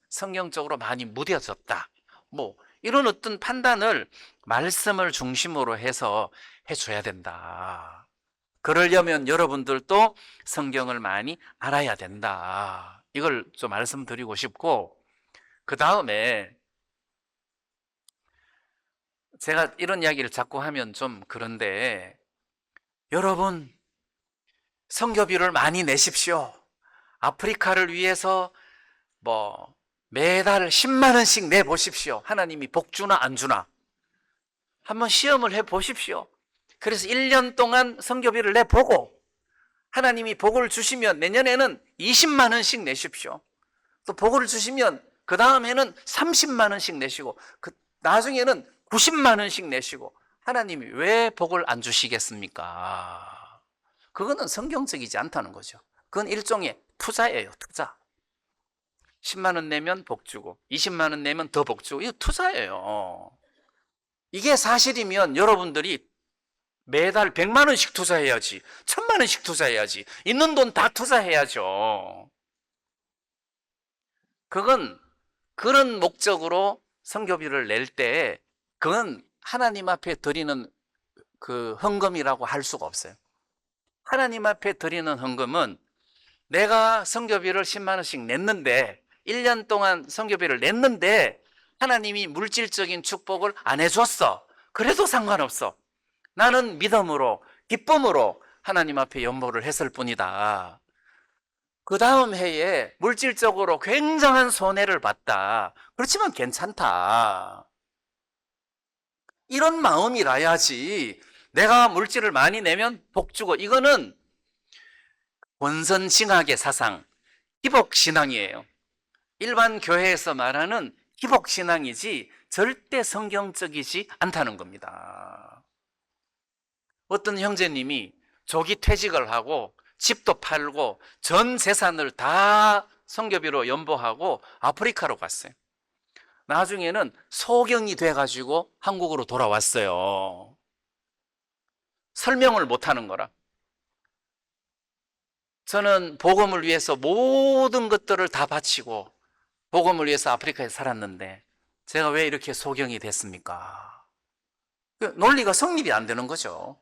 성경적으로 많이 무뎌졌다, 뭐 이런 어떤 판단을 말씀을 중심으로 해서 해줘야 된다. 그러려면 여러분들도 성경을 많이 알아야 된다, 이걸 좀 말씀드리고 싶고, 그 다음에 제가 이런 이야기를 자꾸 하면 좀 그런데, 여러분 선교비를 많이 내십시오. 아프리카를 위해서 뭐 매달 10만 원씩 내보십시오. 하나님이 복 주나 안 주나 한번 시험을 해보십시오. 그래서 1년 동안 선교비를 내보고 하나님이 복을 주시면 내년에는 20만 원씩 내십시오. 또 복을 주시면 그 다음에는 30만 원씩 내시고 나중에는 90만 원씩 내시고, 하나님이 왜 복을 안 주시겠습니까? 그거는 성경적이지 않다는 거죠. 그건 일종의 투자예요, 투자. 10만 원 내면 복 주고 20만 원 내면 더 복 주고, 이거 투자예요. 이게 사실이면 여러분들이 매달 100만 원씩 투자해야지, 1000만 원씩 투자해야지, 있는 돈 다 투자해야죠. 그건 그런 목적으로 선교비를 낼 때 그건 하나님 앞에 드리는 그 헌금이라고 할 수가 없어요. 하나님 앞에 드리는 헌금은 내가 선교비를 10만 원씩 냈는데, 1년 동안 선교비를 냈는데 하나님이 물질적인 축복을 안 해줬어. 그래도 상관없어. 나는 믿음으로, 기쁨으로 하나님 앞에 연보를 했을 뿐이다. 그 다음 해에 물질적으로 굉장한 손해를 봤다. 그렇지만 괜찮다. 이런 마음이라야지. 내가 물질을 많이 내면 복 주고, 이거는 원선징악의 사상, 기복신앙이에요. 일반 교회에서 말하는 기복신앙이지 절대 성경적이지 않다는 겁니다. 어떤 형제님이 조기 퇴직을 하고 집도 팔고 전 재산을 다 선교비로 연보하고 아프리카로 갔어요. 나중에는 소경이 돼가지고 한국으로 돌아왔어요. 설명을 못하는 거라. 저는 복음을 위해서 모든 것들을 다 바치고 복음을 위해서 아프리카에 살았는데 제가 왜 이렇게 소경이 됐습니까? 논리가 성립이 안 되는 거죠.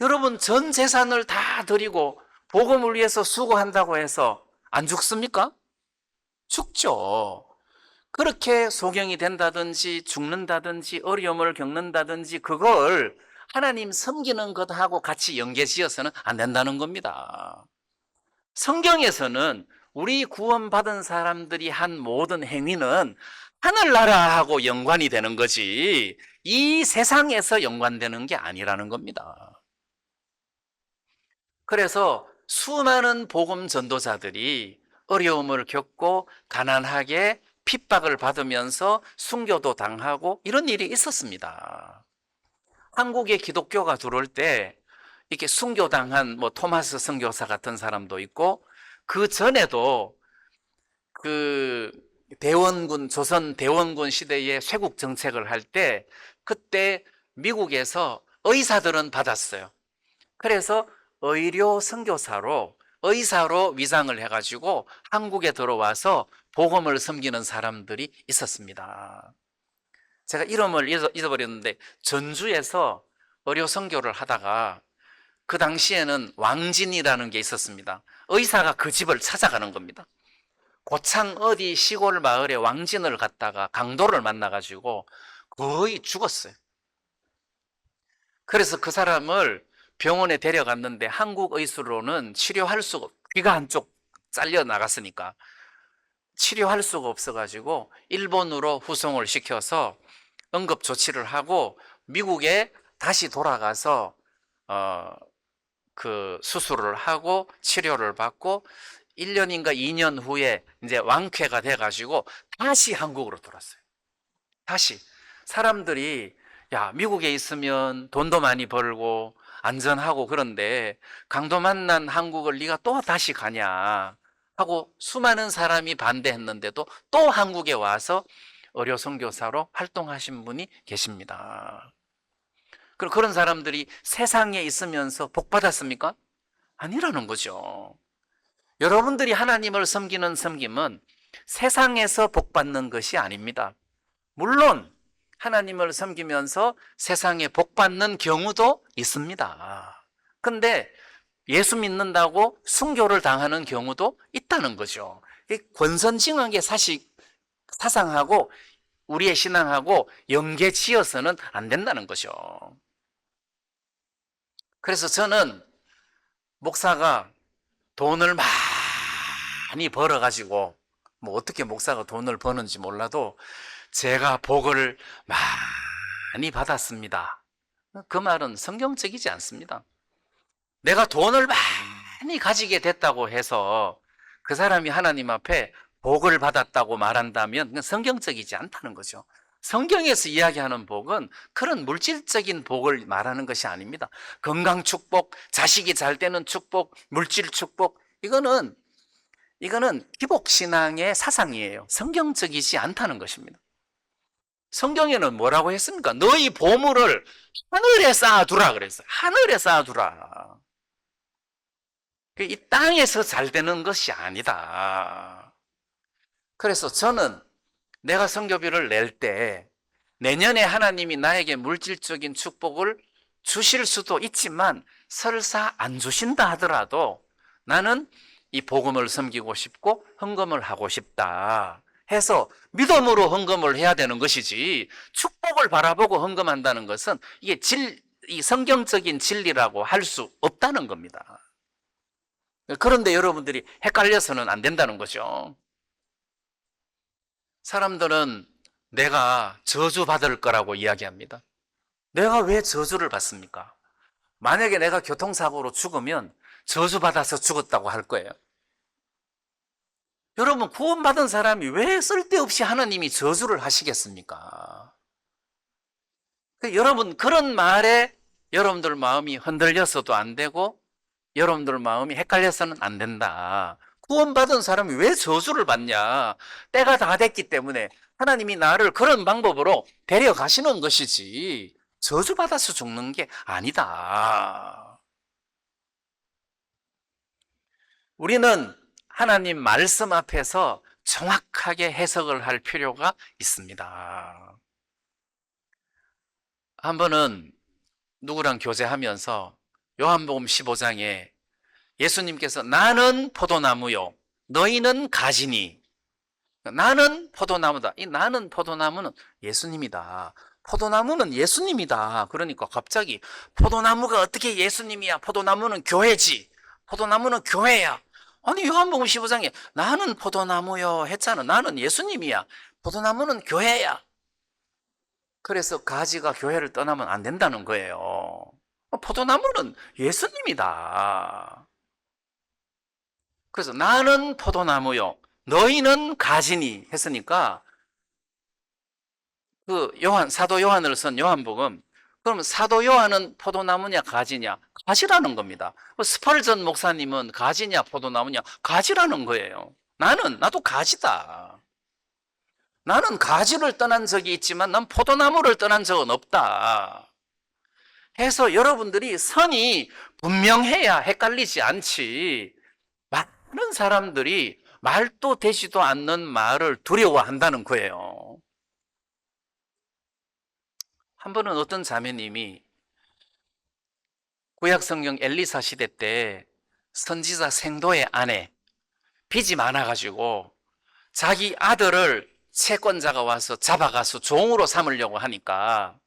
여러분, 전 재산을 다 드리고 복음을 위해서 수고한다고 해서 안 죽습니까? 죽죠. 그렇게 소경이 된다든지 죽는다든지 어려움을 겪는다든지 그걸 하나님 섬기는 것하고 같이 연계지어서는 안 된다는 겁니다. 성경에서는 우리 구원받은 사람들이 한 모든 행위는 하늘나라하고 연관이 되는 거지 이 세상에서 연관되는 게 아니라는 겁니다. 그래서 수많은 복음 전도자들이 어려움을 겪고 가난하게 핍박을 받으면서 순교도 당하고 이런 일이 있었습니다. 한국에 기독교가 들어올 때 이렇게 순교당한 토마스 선교사 같은 사람도 있고, 그 전에도 그 대원군, 조선 대원군 시대에 쇄국 정책을 할 때 그때 미국에서 의사들은 받았어요. 그래서 의료 선교사로, 의사로 위장을 해가지고 한국에 들어와서 복음을 섬기는 사람들이 있었습니다. 제가 이름을 잊어버렸는데 전주에서 의료 선교를 하다가 그 당시에는 왕진이라는 게 있었습니다. 의사가 그 집을 찾아가는 겁니다. 고창 어디 시골 마을에 왕진을 갔다가 강도를 만나가지고 거의 죽었어요. 그래서 그 사람을 병원에 데려갔는데 한국 의술로는 치료할 수가, 귀가 한쪽 잘려 나갔으니까 치료할 수가 없어가지고 일본으로 후송을 시켜서 응급 조치를 하고 미국에 다시 돌아가서 그 수술을 하고 치료를 받고 1년인가 2년 후에 이제 완쾌가 돼가지고 다시 한국으로 돌아왔어요. 다시. 사람들이 야, 미국에 있으면 돈도 많이 벌고 안전하고 그런데 강도 만난 한국을 네가 또 다시 가냐 하고 수많은 사람이 반대했는데도 또 한국에 와서 의료 선교사로 활동하신 분이 계십니다. 그럼 그런 사람들이 세상에 있으면서 복 받았습니까? 아니라는 거죠. 여러분들이 하나님을 섬기는 섬김은 세상에서 복 받는 것이 아닙니다. 물론 하나님을 섬기면서 세상에 복 받는 경우도 있습니다. 근데 예수 믿는다고 순교를 당하는 경우도 있다는 거죠. 권선징악의 사상하고 우리의 신앙하고 연계 지어서는 안 된다는 거죠. 그래서 저는 목사가 돈을 많이 벌어가지고 뭐 어떻게 목사가 돈을 버는지 몰라도 제가 복을 많이 받았습니다. 그 말은 성경적이지 않습니다. 내가 돈을 많이 가지게 됐다고 해서 그 사람이 하나님 앞에 복을 받았다고 말한다면 그건 성경적이지 않다는 거죠. 성경에서 이야기하는 복은 그런 물질적인 복을 말하는 것이 아닙니다. 건강 축복, 자식이 잘 되는 축복, 물질 축복, 이거는 기복신앙의 사상이에요. 성경적이지 않다는 것입니다. 성경에는 뭐라고 했습니까? 너희 보물을 하늘에 쌓아두라 그랬어요. 하늘에 쌓아두라. 이 땅에서 잘 되는 것이 아니다. 그래서 저는 내가 선교비를 낼 때 내년에 하나님이 나에게 물질적인 축복을 주실 수도 있지만 설사 안 주신다 하더라도 나는 이 복음을 섬기고 싶고 헌금을 하고 싶다 해서 믿음으로 헌금을 해야 되는 것이지 축복을 바라보고 헌금한다는 것은 이게 이 성경적인 진리라고 할 수 없다는 겁니다. 그런데 여러분들이 헷갈려서는 안 된다는 거죠. 사람들은 내가 저주받을 거라고 이야기합니다. 내가 왜 저주를 받습니까? 만약에 내가 교통사고로 죽으면 저주받아서 죽었다고 할 거예요. 여러분, 구원받은 사람이 왜 쓸데없이 하나님이 저주를 하시겠습니까? 여러분, 그런 말에 여러분들 마음이 흔들려서도 안 되고 여러분들 마음이 헷갈려서는 안 된다. 구원받은 사람이 왜 저주를 받냐? 때가 다 됐기 때문에 하나님이 나를 그런 방법으로 데려가시는 것이지 저주받아서 죽는 게 아니다. 우리는 하나님 말씀 앞에서 정확하게 해석을 할 필요가 있습니다. 한 번은 누구랑 교제하면서 요한복음 15장에 예수님께서 나는 포도나무요 너희는 가지니, 나는 포도나무다. 이 나는 포도나무는 예수님이다. 포도나무는 예수님이다. 그러니까 갑자기 포도나무가 어떻게 예수님이야? 포도나무는 교회지. 포도나무는 교회야. 아니 요한복음 15장에 나는 포도나무요 했잖아. 나는 예수님이야. 포도나무는 교회야. 그래서 가지가 교회를 떠나면 안 된다는 거예요. 포도나무는 예수님이다. 그래서 나는 포도나무요 너희는 가지니 했으니까 그 사도 요한을 쓴 요한복음, 그러면 사도 요한은 포도나무냐 가지냐? 가지라는 겁니다. 스펄전 목사님은 가지냐 포도나무냐? 가지라는 거예요. 나도 가지다. 나는 가지를 떠난 적이 있지만 난 포도나무를 떠난 적은 없다 해서 여러분들이 선이 분명해야 헷갈리지 않지. 많은 사람들이 말도 되지도 않는 말을 두려워한다는 거예요. 한 번은 어떤 자매님이 구약성경 엘리사 시대 때 선지자 생도의 아내, 빚이 많아가지고 자기 아들을 채권자가 와서 잡아가서 종으로 삼으려고 하니까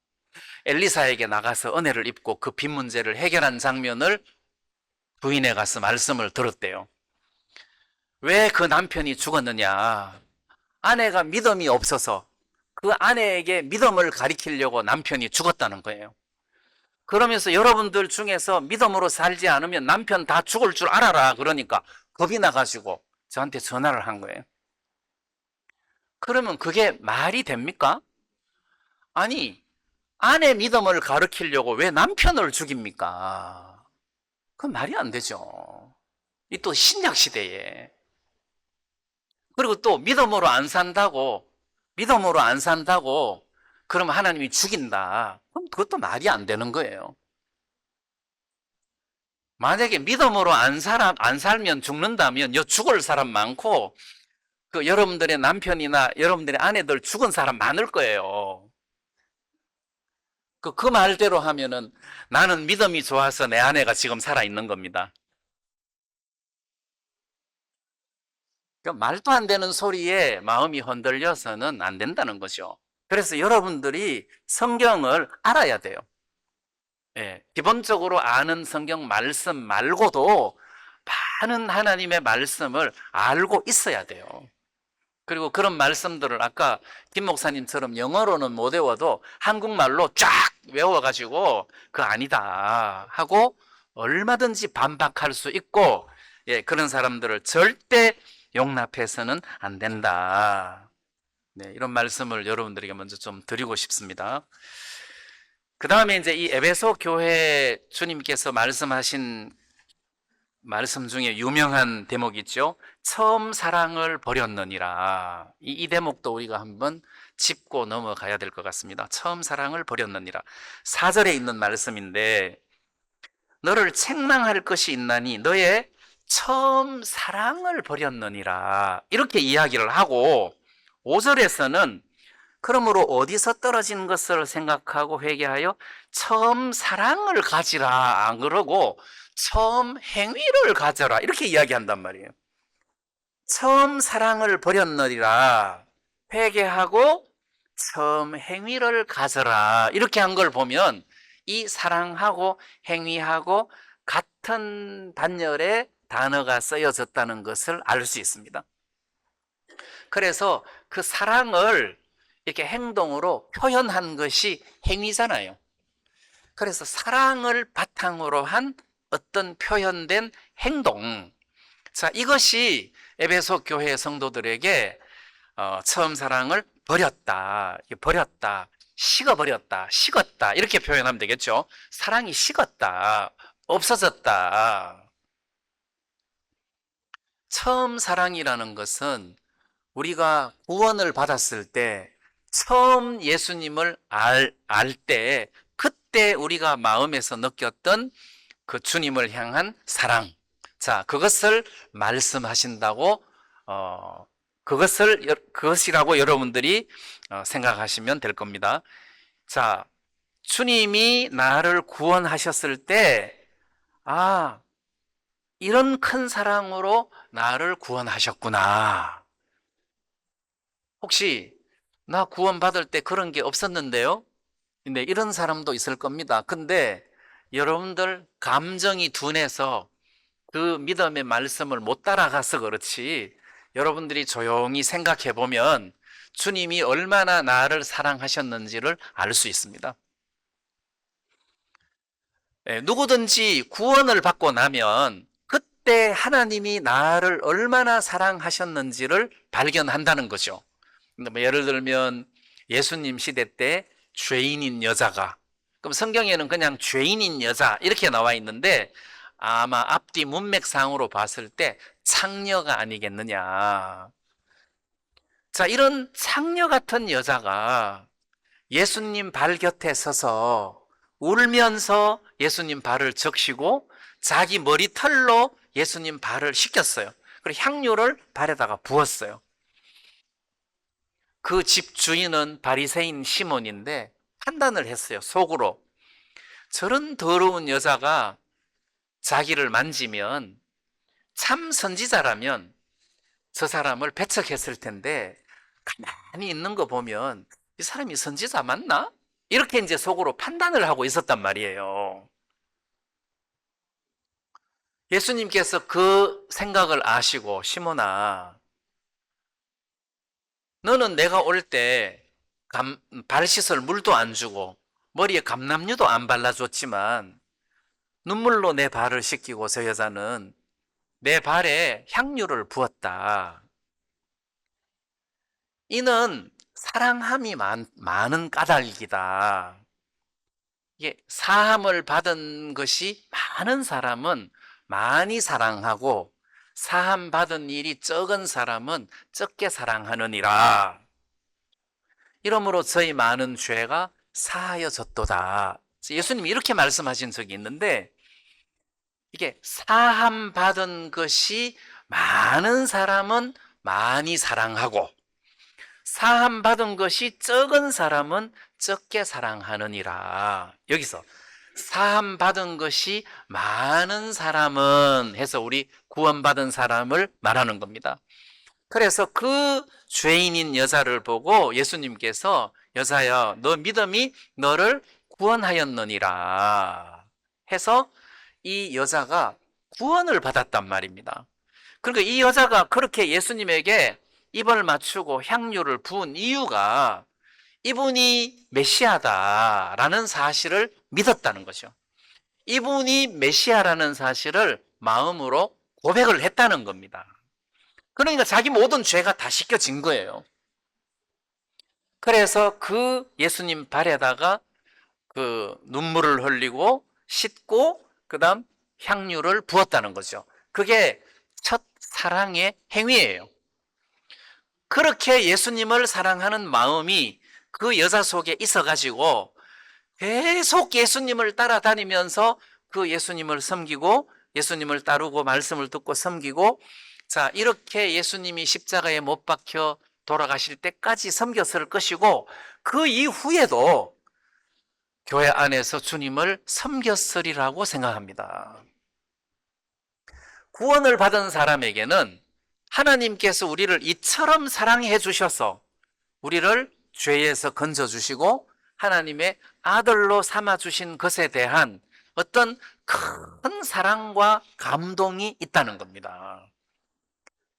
엘리사에게 나가서 은혜를 입고 그 빚 문제를 해결한 장면을 부인에 가서 말씀을 들었대요. 왜 그 남편이 죽었느냐? 아내가 믿음이 없어서 그 아내에게 믿음을 가리키려고 남편이 죽었다는 거예요. 그러면서 여러분들 중에서 믿음으로 살지 않으면 남편 다 죽을 줄 알아라. 그러니까 겁이 나가지고 저한테 전화를 한 거예요. 그러면 그게 말이 됩니까? 아니, 아내 믿음을 가르치려고 왜 남편을 죽입니까? 그건 말이 안 되죠. 이 또 신약 시대에. 그리고 또 믿음으로 안 산다고 그럼 하나님이 죽인다. 그럼 그것도 말이 안 되는 거예요. 만약에 믿음으로 안 살면 죽는다면 죽을 사람 많고 그 여러분들의 남편이나 여러분들의 아내들 죽은 사람 많을 거예요. 그 말대로 하면은 나는 믿음이 좋아서 내 아내가 지금 살아있는 겁니다. 그 말도 안 되는 소리에 마음이 흔들려서는 안 된다는 거죠. 그래서 여러분들이 성경을 알아야 돼요. 예, 기본적으로 아는 성경 말씀 말고도 많은 하나님의 말씀을 알고 있어야 돼요. 그리고 그런 말씀들을 아까 김 목사님처럼 영어로는 못 외워도 한국말로 쫙 외워가지고 그 아니다 하고 얼마든지 반박할 수 있고, 예, 그런 사람들을 절대 용납해서는 안 된다. 네, 이런 말씀을 여러분들에게 먼저 좀 드리고 싶습니다. 그 다음에 이제 이 에베소 교회 주님께서 말씀하신 말씀 중에 유명한 대목이 있죠. 처음 사랑을 버렸느니라. 이 대목도 우리가 한번 짚고 넘어가야 될 것 같습니다. 처음 사랑을 버렸느니라. 4절에 있는 말씀인데, 너를 책망할 것이 있나니 너의 처음 사랑을 버렸느니라. 이렇게 이야기를 하고 5절에서는 그러므로 어디서 떨어진 것을 생각하고 회개하여 처음 사랑을 가지라. 안 그러고 처음 행위를 가져라. 이렇게 이야기한단 말이에요. 처음 사랑을 버렸느니라. 회개하고 처음 행위를 가져라. 이렇게 한 걸 보면 이 사랑하고 행위하고 같은 단열의 단어가 쓰여졌다는 것을 알 수 있습니다. 그래서 그 사랑을 이렇게 행동으로 표현한 것이 행위잖아요. 그래서 사랑을 바탕으로 한 어떤 표현된 행동. 자, 이것이 에베소 교회 성도들에게 처음 사랑을 버렸다, 식었다, 이렇게 표현하면 되겠죠. 사랑이 식었다, 없어졌다. 처음 사랑이라는 것은 우리가 구원을 받았을 때 처음 예수님을 알 때 그때 우리가 마음에서 느꼈던 그 주님을 향한 사랑. 자, 그것을 말씀하신다고 그것이라고 여러분들이 생각하시면 될 겁니다. 자, 주님이 나를 구원하셨을 때, 아, 이런 큰 사랑으로 나를 구원하셨구나. 혹시 나 구원받을 때 그런 게 없었는데요? 근데 이런 사람도 있을 겁니다. 근데 여러분들 감정이 둔해서 그 믿음의 말씀을 못 따라가서 그렇지, 여러분들이 조용히 생각해 보면 주님이 얼마나 나를 사랑하셨는지를 알 수 있습니다. 누구든지 구원을 받고 나면 그때 하나님이 나를 얼마나 사랑하셨는지를 발견한다는 거죠. 예를 들면 예수님 시대 때 죄인인 여자가, 그럼 성경에는 그냥 죄인인 여자 이렇게 나와 있는데 아마 앞뒤 문맥상으로 봤을 때 창녀가 아니겠느냐. 자, 이런 창녀 같은 여자가 예수님 발 곁에 서서 울면서 예수님 발을 적시고 자기 머리털로 예수님 발을 씻겼어요. 그리고 향유를 발에다가 부었어요. 그 집 주인은 바리새인 시몬인데 판단을 했어요. 속으로. 저런 더러운 여자가 자기를 만지면 참 선지자라면 저 사람을 배척했을 텐데 가만히 있는 거 보면 이 사람이 선지자 맞나? 이렇게 이제 속으로 판단을 하고 있었단 말이에요. 예수님께서 그 생각을 아시고, 시몬아, 너는 내가 올 때 발 씻을 물도 안 주고 머리에 감람유도 안 발라줬지만 눈물로 내 발을 씻기고 저 여자는 내 발에 향유를 부었다. 이는 사랑함이 많은 까닭이다. 이게 사함을 받은 것이 많은 사람은 많이 사랑하고 사함 받은 일이 적은 사람은 적게 사랑하느니라. 이러므로 저희 많은 죄가 사하여졌도다. 예수님이 이렇게 말씀하신 적이 있는데, 이게 사함 받은 것이 많은 사람은 많이 사랑하고 사함 받은 것이 적은 사람은 적게 사랑하느니라. 여기서 사함 받은 것이 많은 사람은 해서 우리 구원받은 사람을 말하는 겁니다. 그래서 그 죄인인 여자를 보고 예수님께서 여자야, 너 믿음이 너를 구원하였느니라 해서 이 여자가 구원을 받았단 말입니다. 그러니까 이 여자가 그렇게 예수님에게 입을 맞추고 향유를 부은 이유가 이분이 메시아다라는 사실을 믿었다는 거죠. 이분이 메시아라는 사실을 마음으로 고백을 했다는 겁니다. 그러니까 자기 모든 죄가 다 씻겨진 거예요. 그래서 그 예수님 발에다가 그 눈물을 흘리고 씻고 그다음 향유를 부었다는 거죠. 그게 첫 사랑의 행위예요. 그렇게 예수님을 사랑하는 마음이 그 여자 속에 있어가지고 계속 예수님을 따라다니면서 그 예수님을 섬기고 예수님을 따르고 말씀을 듣고 섬기고, 자, 이렇게 예수님이 십자가에 못 박혀 돌아가실 때까지 섬겼을 것이고 그 이후에도 교회 안에서 주님을 섬겼으리라고 생각합니다. 구원을 받은 사람에게는 하나님께서 우리를 이처럼 사랑해 주셔서 우리를 죄에서 건져 주시고 하나님의 아들로 삼아 주신 것에 대한 어떤 큰 사랑과 감동이 있다는 겁니다.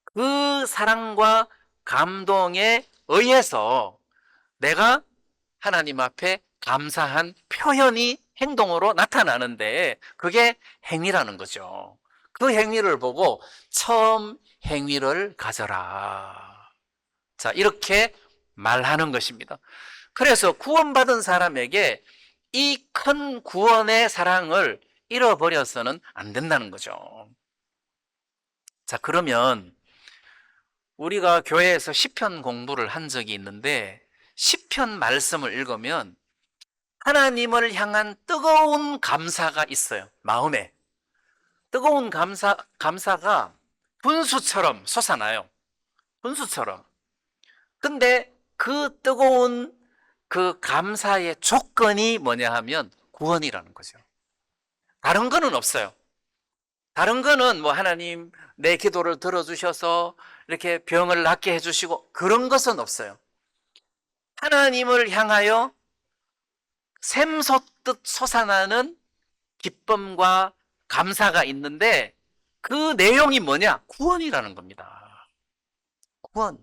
그 사랑과 감동에 의해서 내가 하나님 앞에 감사한 표현이 행동으로 나타나는데 그게 행위라는 거죠. 그 행위를 보고 처음 행위를 가져라. 자, 이렇게 말하는 것입니다. 그래서 구원받은 사람에게 이 큰 구원의 사랑을 잃어버려서는 안 된다는 거죠. 자, 그러면 우리가 교회에서 시편 공부를 한 적이 있는데 시편 말씀을 읽으면 하나님을 향한 뜨거운 감사가 있어요. 마음에. 뜨거운 감사가 분수처럼 솟아나요. 분수처럼. 근데 그 뜨거운 그 감사의 조건이 뭐냐 하면 구원이라는 거죠. 다른 거는 없어요. 다른 거는 뭐 하나님 내 기도를 들어주셔서 이렇게 병을 낫게 해주시고 그런 것은 없어요. 하나님을 향하여 샘솟듯 솟아나는 기쁨과 감사가 있는데 그 내용이 뭐냐? 구원이라는 겁니다. 구원.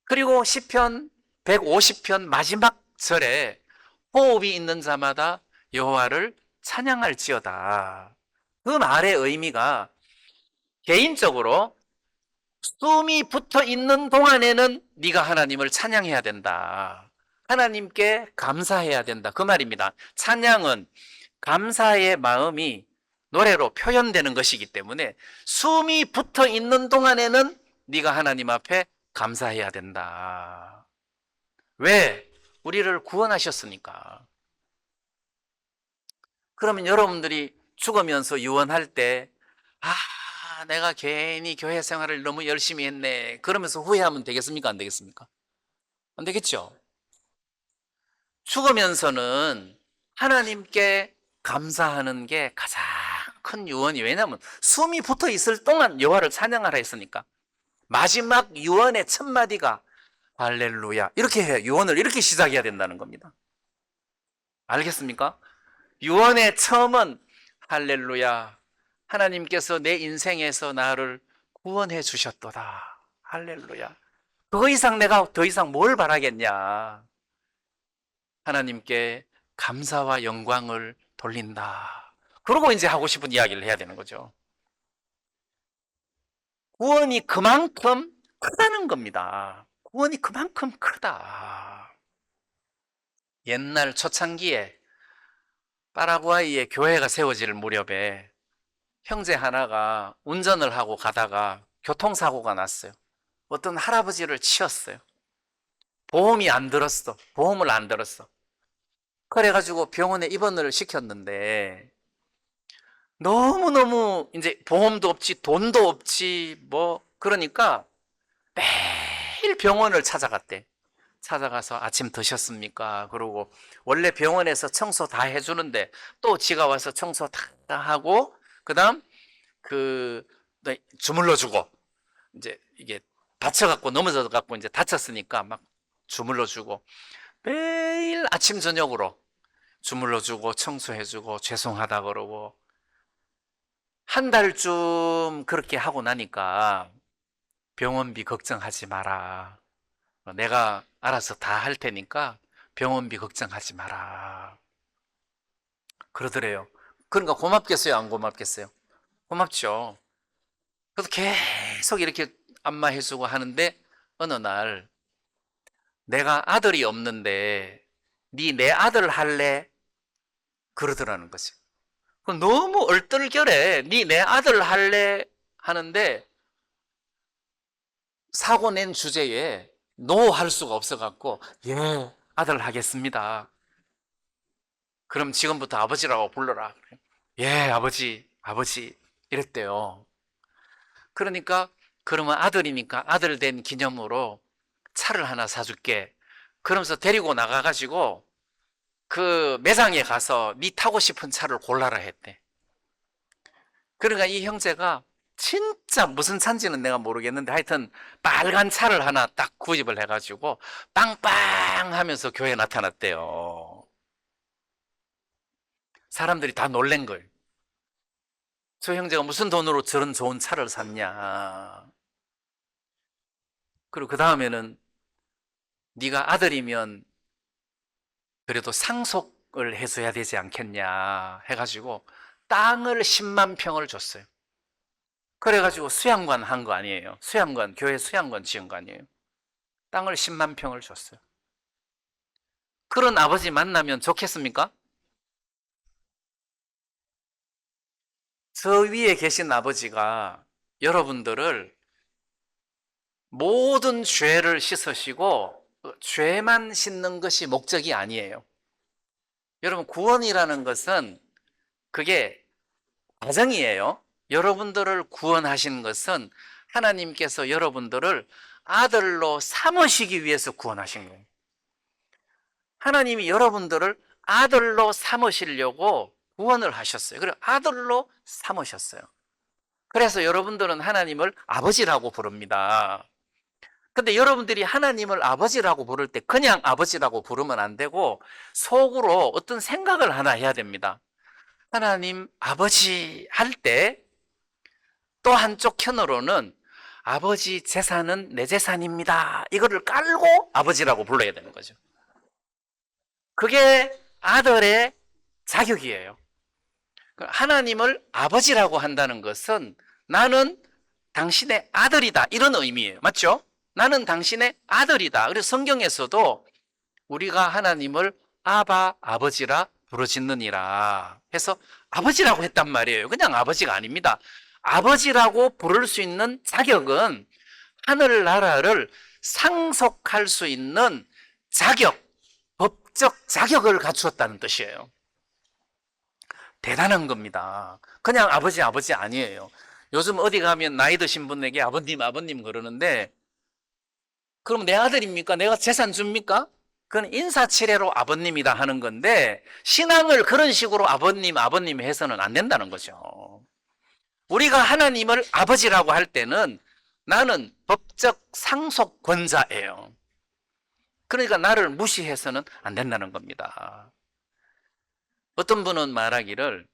그리고 시편 150편 마지막 절에 호흡이 있는 자마다 여호와를 찬양할지어다. 그 말의 의미가 개인적으로 숨이 붙어 있는 동안에는 네가 하나님을 찬양해야 된다. 하나님께 감사해야 된다. 그 말입니다. 찬양은 감사의 마음이 노래로 표현되는 것이기 때문에 숨이 붙어 있는 동안에는 네가 하나님 앞에 감사해야 된다. 왜? 우리를 구원하셨으니까. 그러면 여러분들이 죽으면서 유언할 때, 내가 괜히 교회 생활을 너무 열심히 했네. 그러면서 후회하면 되겠습니까? 안 되겠습니까? 안 되겠죠? 죽으면서는 하나님께 감사하는 게 가장 큰 유언이, 왜냐하면 숨이 붙어 있을 동안 여호와를 찬양하라 했으니까. 마지막 유언의 첫 마디가 할렐루야. 이렇게 해요. 유언을 이렇게 시작해야 된다는 겁니다. 알겠습니까? 유언의 처음은 할렐루야. 하나님께서 내 인생에서 나를 구원해 주셨도다. 할렐루야. 그 이상 내가 더 이상 뭘 바라겠냐. 하나님께 감사와 영광을 돌린다. 그러고 이제 하고 싶은 이야기를 해야 되는 거죠. 구원이 그만큼 크다는 겁니다. 구원이 그만큼 크다. 옛날 초창기에 파라과이에 교회가 세워질 무렵에 형제 하나가 운전을 하고 가다가 교통사고가 났어요. 어떤 할아버지를 치었어요. 보험이 안 들었어. 보험을 안 들었어. 그래가지고 병원에 입원을 시켰는데 너무너무 이제 보험도 없지 돈도 없지 뭐 그러니까 매일 병원을 찾아갔대. 찾아가서 아침 드셨습니까? 그러고 원래 병원에서 청소 다 해주는데 또 지가 와서 청소 다 하고 그다음 주물러주고 이제 이게 다쳐갖고 넘어져갖고 이제 다쳤으니까 막 주물러주고 매일 아침 저녁으로 주물러주고 청소해주고 죄송하다 그러고 한 달쯤 그렇게 하고 나니까 병원비 걱정하지 마라. 내가 알아서 다 할 테니까 병원비 걱정하지 마라. 그러더래요. 그러니까 고맙겠어요? 안 고맙겠어요? 고맙죠. 그래서 계속 이렇게 안마해주고 하는데 어느 날 내가 아들이 없는데 네 내 아들 할래? 그러더라는 거지. 너무 얼떨결에 네 내 아들 할래? 하는데 사고 낸 주제에 노 할 수가 없어갖고 예 아들 하겠습니다. 그럼 지금부터 아버지라고 불러라. 예 아버지 이랬대요. 그러니까 그러면 아들이니까 아들 된 기념으로 차를 하나 사줄게. 그러면서 데리고 나가가지고 그 매장에 가서 네 타고 싶은 차를 골라라 했대. 그러니까 이 형제가 진짜 무슨 차인지는 내가 모르겠는데 하여튼 빨간 차를 하나 딱 구입을 해가지고 빵빵 하면서 교회에 나타났대요. 사람들이 다 놀란 거예요. 저 형제가 무슨 돈으로 저런 좋은 차를 샀냐. 그리고 그 다음에는 네가 아들이면 그래도 상속을 해줘야 되지 않겠냐 해가지고 땅을 10만 평을 줬어요. 그래가지고 수양관 한 거 아니에요. 수양관, 교회 수양관 지은 거 아니에요. 땅을 10만 평을 줬어요. 그런 아버지 만나면 좋겠습니까? 저 위에 계신 아버지가 여러분들을 모든 죄를 씻으시고 죄만 씻는 것이 목적이 아니에요. 여러분 구원이라는 것은 그게 과정이에요. 여러분들을 구원하신 것은 하나님께서 여러분들을 아들로 삼으시기 위해서 구원하신 거예요. 하나님이 여러분들을 아들로 삼으시려고 구원을 하셨어요. 그리고 아들로 삼으셨어요. 그래서 여러분들은 하나님을 아버지라고 부릅니다. 근데 여러분들이 하나님을 아버지라고 부를 때 그냥 아버지라고 부르면 안 되고 속으로 어떤 생각을 하나 해야 됩니다. 하나님 아버지 할 때 또 한쪽 편으로는 아버지 재산은 내 재산입니다. 이거를 깔고 아버지라고 불러야 되는 거죠. 그게 아들의 자격이에요. 하나님을 아버지라고 한다는 것은 나는 당신의 아들이다 이런 의미예요. 맞죠? 나는 당신의 아들이다. 그래서 성경에서도 우리가 하나님을 아바 아버지라 부르짖느니라 해서 아버지라고 했단 말이에요. 그냥 아버지가 아닙니다. 아버지라고 부를 수 있는 자격은 하늘나라를 상속할 수 있는 자격, 법적 자격을 갖추었다는 뜻이에요. 대단한 겁니다. 그냥 아버지 아니에요. 요즘 어디 가면 나이 드신 분에게 아버님 그러는데 그럼 내 아들입니까? 내가 재산 줍니까? 그건 인사치레로 아버님이다 하는 건데 신앙을 그런 식으로 아버님 해서는 안 된다는 거죠. 우리가 하나님을 아버지라고 할 때는 나는 법적 상속권자예요. 그러니까 나를 무시해서는 안 된다는 겁니다. 어떤 분은 말하기를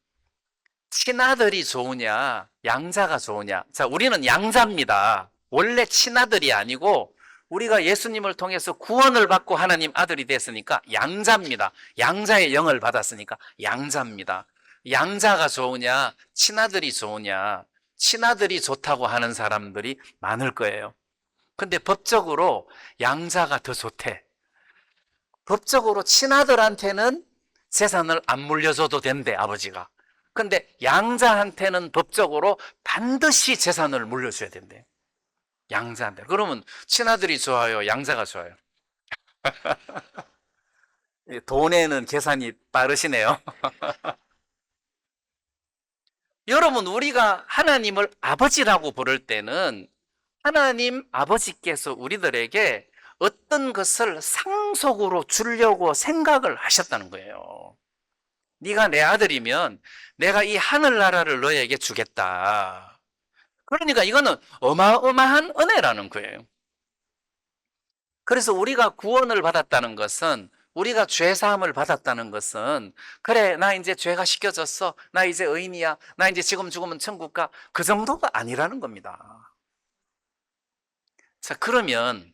친아들이 좋으냐, 양자가 좋으냐. 자, 우리는 양자입니다. 원래 친아들이 아니고 우리가 예수님을 통해서 구원을 받고 하나님 아들이 됐으니까 양자입니다. 양자의 영을 받았으니까 양자입니다. 양자가 좋으냐, 친아들이 좋으냐. 친아들이 좋다고 하는 사람들이 많을 거예요. 근데 법적으로 양자가 더 좋대. 법적으로 친아들한테는 재산을 안 물려줘도 된대, 아버지가. 근데 양자한테는 법적으로 반드시 재산을 물려줘야 된대. 양자한테. 그러면 친아들이 좋아요, 양자가 좋아요? 돈에는 계산이 빠르시네요. 여러분, 우리가 하나님을 아버지라고 부를 때는 하나님 아버지께서 우리들에게 어떤 것을 상속으로 주려고 생각을 하셨다는 거예요. 네가 내 아들이면 내가 이 하늘나라를 너에게 주겠다. 그러니까 이거는 어마어마한 은혜라는 거예요. 그래서 우리가 구원을 받았다는 것은, 우리가 죄사함을 받았다는 것은, 그래 나 이제 죄가 씻겨졌어, 나 이제 의인이야, 나 이제 지금 죽으면 천국 가, 그 정도가 아니라는 겁니다. 자, 그러면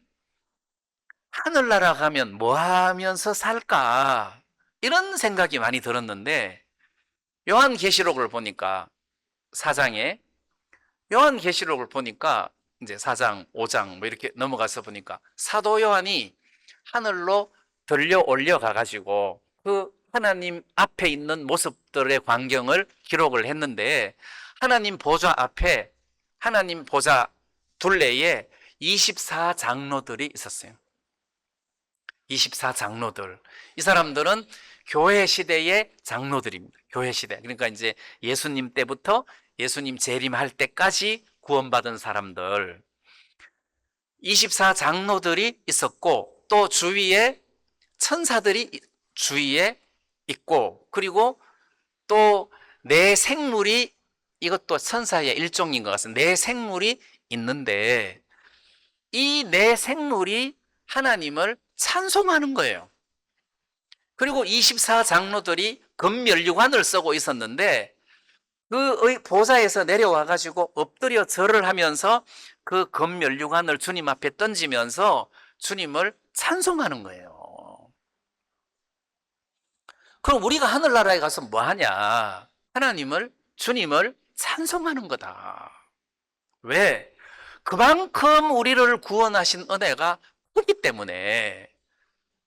하늘나라 가면 뭐 하면서 살까, 이런 생각이 많이 들었는데, 요한계시록을 보니까 4장에, 요한계시록을 보니까 이제 4장, 5장 뭐 이렇게 넘어가서 보니까 사도 요한이 하늘로 들려 올려가 가지고 그 하나님 앞에 있는 모습들의 광경을 기록을 했는데, 하나님 보좌 앞에, 하나님 보좌 둘레에 24장로들이 있었어요. 24장로들. 이 사람들은 교회 시대의 장로들입니다. 교회 시대. 그러니까 이제 예수님 때부터 예수님 재림할 때까지 구원받은 사람들. 24장로들이 있었고, 또 주위에 천사들이 주위에 있고, 그리고 또 내 생물이, 이것도 천사의 일종인 것 같습니다. 내 생물이 있는데, 이 내 생물이 하나님을 찬송하는 거예요. 그리고 24장로들이 금면류관을 쓰고 있었는데, 그 보좌에서 내려와 가지고 엎드려 절을 하면서 그 금면류관을 주님 앞에 던지면서 주님을 찬송하는 거예요. 그럼 우리가 하늘나라에 가서 뭐 하냐? 하나님을, 주님을 찬송하는 거다. 왜? 그만큼 우리를 구원하신 은혜가 크기 때문에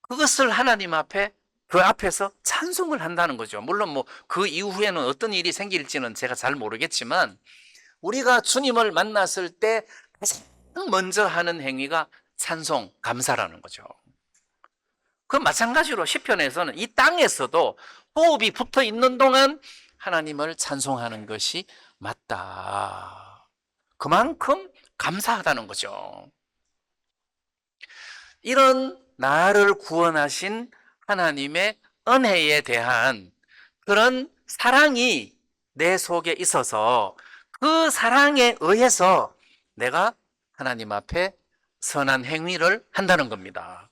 그것을 하나님 앞에, 그 앞에서 찬송을 한다는 거죠. 물론 뭐 그 이후에는 어떤 일이 생길지는 제가 잘 모르겠지만, 우리가 주님을 만났을 때 가장 먼저 하는 행위가 찬송, 감사라는 거죠. 그 마찬가지로 시편에서는 이 땅에서도 호흡이 붙어 있는 동안 하나님을 찬송하는 것이 맞다. 그만큼 감사하다는 거죠. 이런 나를 구원하신 하나님의 은혜에 대한 그런 사랑이 내 속에 있어서, 그 사랑에 의해서 내가 하나님 앞에 선한 행위를 한다는 겁니다.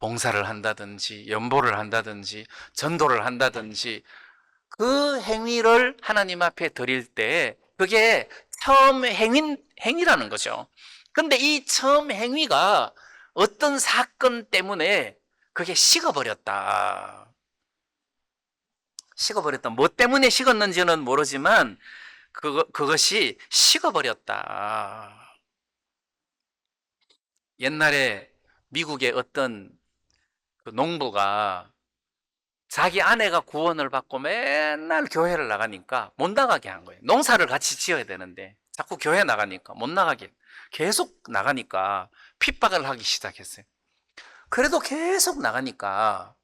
봉사를 한다든지, 연보를 한다든지, 전도를 한다든지, 그 행위를 하나님 앞에 드릴 때 그게 처음 행위라는 거죠. 근데 이 처음 행위가 어떤 사건 때문에 그게 식어버렸다. 식어버렸다. 뭐 때문에 식었는지는 모르지만 그것이 식어버렸다. 옛날에 미국의 어떤 그 농부가 자기 아내가 구원을 받고 맨날 교회를 나가니까 못 나가게 한 거예요. 농사를 같이 지어야 되는데 자꾸 교회 나가니까 못 나가게, 계속 나가니까 핍박을 하기 시작했어요. 그래도 계속 나가니까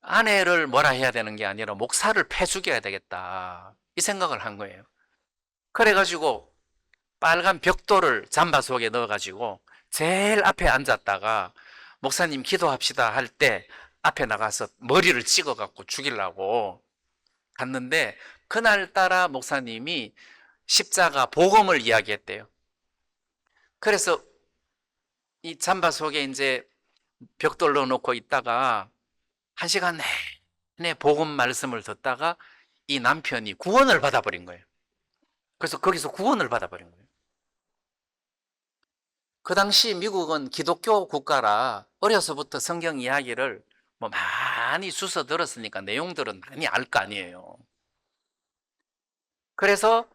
아내를 뭐라 해야 되는 게 아니라 목사를 패 죽여야 되겠다, 이 생각을 한 거예요. 그래가지고 빨간 벽돌을 잠바 속에 넣어가지고 제일 앞에 앉았다가 목사님 기도합시다 할 때 앞에 나가서 머리를 찍어갖고 죽이려고 갔는데, 그날따라 목사님이 십자가 복음을 이야기했대요. 그래서 이 잠바 속에 이제 벽돌 넣어놓고 있다가 1시간 내내 복음 말씀을 듣다가 이 남편이 구원을 받아버린 거예요. 그래서 거기서 구원을 받아버린 거예요. 그 당시 미국은 기독교 국가라 어려서부터 성경 이야기를 뭐 많이 주워 들었으니까 내용들은 많이 알 거 아니에요. 그래서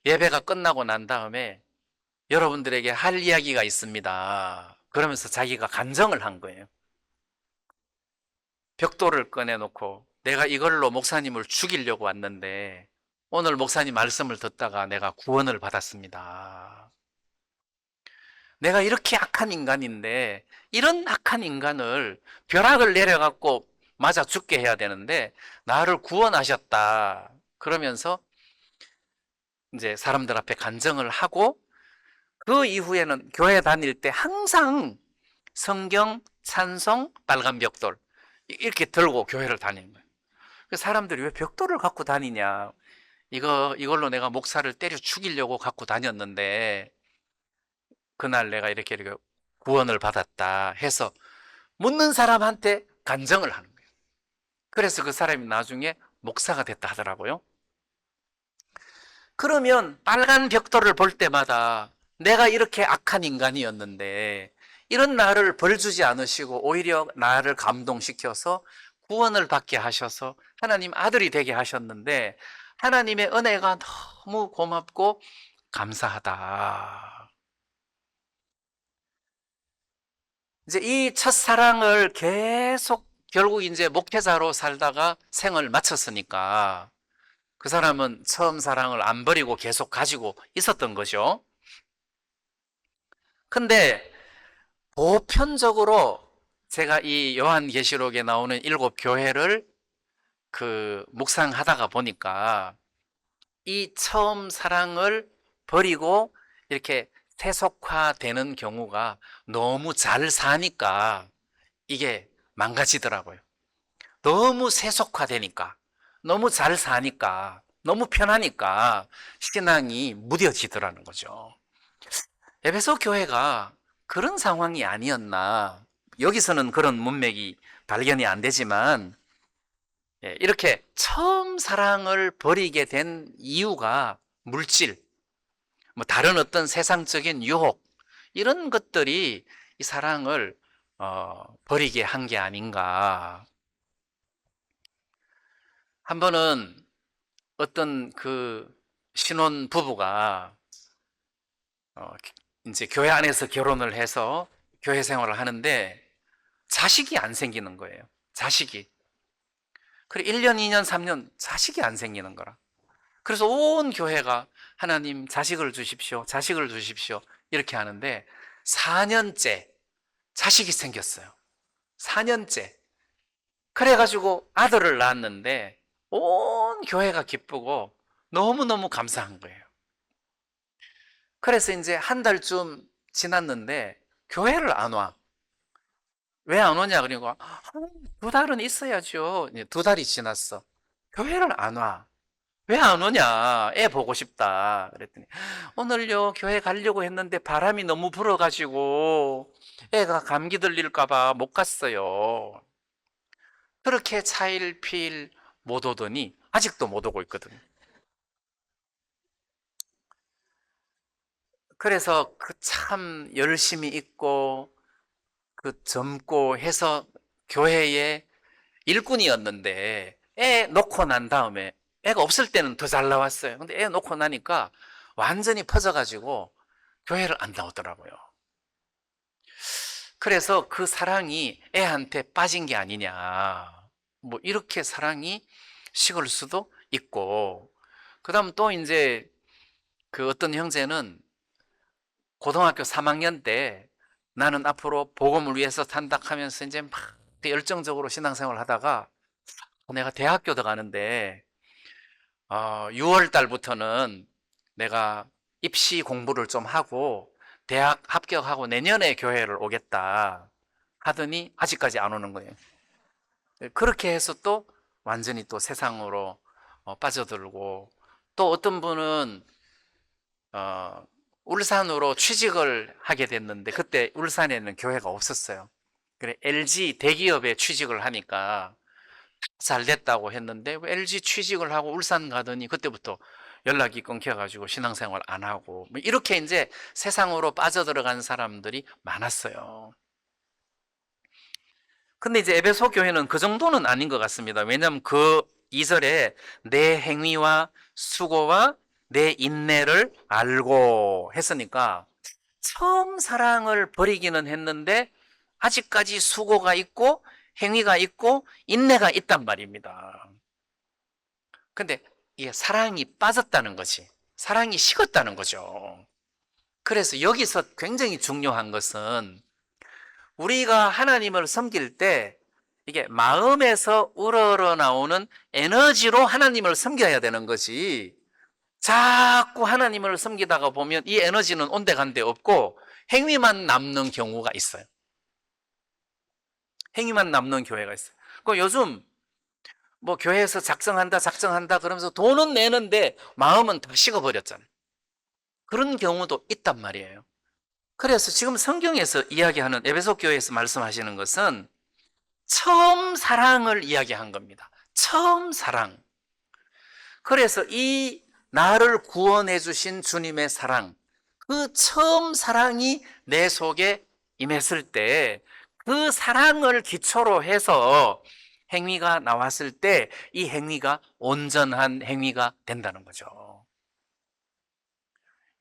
예배가 끝나고 난 다음에 여러분들에게 할 이야기가 있습니다. 그러면서 자기가 간증을 한 거예요. 벽돌을 꺼내놓고 내가 이걸로 목사님을 죽이려고 왔는데 오늘 목사님 말씀을 듣다가 내가 구원을 받았습니다. 내가 이렇게 악한 인간인데 이런 악한 인간을 벼락을 내려갖고 맞아 죽게 해야 되는데 나를 구원하셨다. 그러면서 이제 사람들 앞에 간증을 하고 그 이후에는 교회 다닐 때 항상 성경, 찬송, 빨간 벽돌 이렇게 들고 교회를 다니는 거예요. 사람들이 왜 벽돌을 갖고 다니냐? 이걸로 내가 목사를 때려 죽이려고 갖고 다녔는데 그날 내가 이렇게 구원을 받았다 해서 묻는 사람한테 간증을 하는 거예요. 그래서 그 사람이 나중에 목사가 됐다 하더라고요. 그러면 빨간 벽돌을 볼 때마다 내가 이렇게 악한 인간이었는데 이런 나를 벌 주지 않으시고 오히려 나를 감동시켜서 구원을 받게 하셔서 하나님 아들이 되게 하셨는데 하나님의 은혜가 너무 고맙고 감사하다. 이제 이 첫사랑을 계속 결국 이제 목회자로 살다가 생을 마쳤으니까 그 사람은 처음 사랑을 안 버리고 계속 가지고 있었던 거죠. 근데 보편적으로 제가 이 요한계시록에 나오는 7교회를 묵상하다가 보니까 이 처음 사랑을 버리고 이렇게 세속화되는 경우가 너무 잘 사니까 이게 망가지더라고요. 너무 세속화되니까, 너무 잘 사니까, 너무 편하니까 신앙이 무뎌지더라는 거죠. 에베소 교회가 그런 상황이 아니었나. 여기서는 그런 문맥이 발견이 안 되지만 이렇게 처음 사랑을 버리게 된 이유가 물질, 뭐 다른 어떤 세상적인 유혹 이런 것들이 이 사랑을 버리게 한 게 아닌가. 한 번은 어떤 신혼 부부가 이제 교회 안에서 결혼을 해서 교회 생활을 하는데 자식이 안 생기는 거예요. 자식이. 그래 1년, 2년, 3년 자식이 안 생기는 거라. 그래서 온 교회가 하나님 자식을 주십시오. 자식을 주십시오. 이렇게 하는데 4년째 자식이 생겼어요. 4년째. 그래가지고 아들을 낳았는데 온 교회가 기쁘고 너무너무 감사한 거예요. 그래서 이제 한 달쯤 지났는데 교회를 안 와. 왜 안 오냐 그러니까 2달은 있어야죠. 2달이 지났어. 교회를 안 와. 왜 안 오냐? 애 보고 싶다. 그랬더니 오늘요 교회 가려고 했는데 바람이 너무 불어가지고 애가 감기 들릴까 봐 못 갔어요. 그렇게 차일피일 못 오더니 아직도 못 오고 있거든. 그래서 참 열심히 있고 젊고 해서 교회에 일꾼이었는데 애 놓고 난 다음에 애가 없을 때는 더 잘 나왔어요. 근데 애 놓고 나니까 완전히 퍼져가지고 교회를 안 나오더라고요. 그래서 그 사랑이 애한테 빠진 게 아니냐. 뭐 이렇게 사랑이 식을 수도 있고, 그 다음 또 이제 어떤 형제는 고등학교 3학년 때 나는 앞으로 복음을 위해서 산다 하면서 이제 막 열정적으로 신앙생활을 하다가 내가 대학교 들어가는데 6월 달부터는 내가 입시 공부를 좀 하고 대학 합격하고 내년에 교회를 오겠다 하더니 아직까지 안 오는 거예요. 그렇게 해서 또 완전히 또 세상으로 빠져들고, 또 어떤 분은 울산으로 취직을 하게 됐는데 그때 울산에는 교회가 없었어요. 그래 LG 대기업에 취직을 하니까 잘 됐다고 했는데 LG 취직을 하고 울산 가더니 그때부터 연락이 끊겨가지고 신앙생활 안 하고 뭐 이렇게 이제 세상으로 빠져들어간 사람들이 많았어요. 근데 이제 에베소 교회는 그 정도는 아닌 것 같습니다. 왜냐하면 그 2절에 내 행위와 수고와 내 인내를 알고 했으니까 처음 사랑을 버리기는 했는데 아직까지 수고가 있고 행위가 있고 인내가 있단 말입니다. 근데 이게 사랑이 빠졌다는 거지. 사랑이 식었다는 거죠. 그래서 여기서 굉장히 중요한 것은 우리가 하나님을 섬길 때 이게 마음에서 우러러 나오는 에너지로 하나님을 섬겨야 되는 거지. 자꾸 하나님을 섬기다가 보면 이 에너지는 온데간데 없고 행위만 남는 경우가 있어요. 행위만 남는 교회가 있어요. 그 요즘 뭐 교회에서 작정한다 그러면서 돈은 내는데 마음은 다 식어버렸잖아요. 그런 경우도 있단 말이에요. 그래서 지금 성경에서 이야기하는 에베소 교회에서 말씀하시는 것은 처음 사랑을 이야기한 겁니다. 처음 사랑. 그래서 이 나를 구원해 주신 주님의 사랑, 그 처음 사랑이 내 속에 임했을 때 그 사랑을 기초로 해서 행위가 나왔을 때 이 행위가 온전한 행위가 된다는 거죠.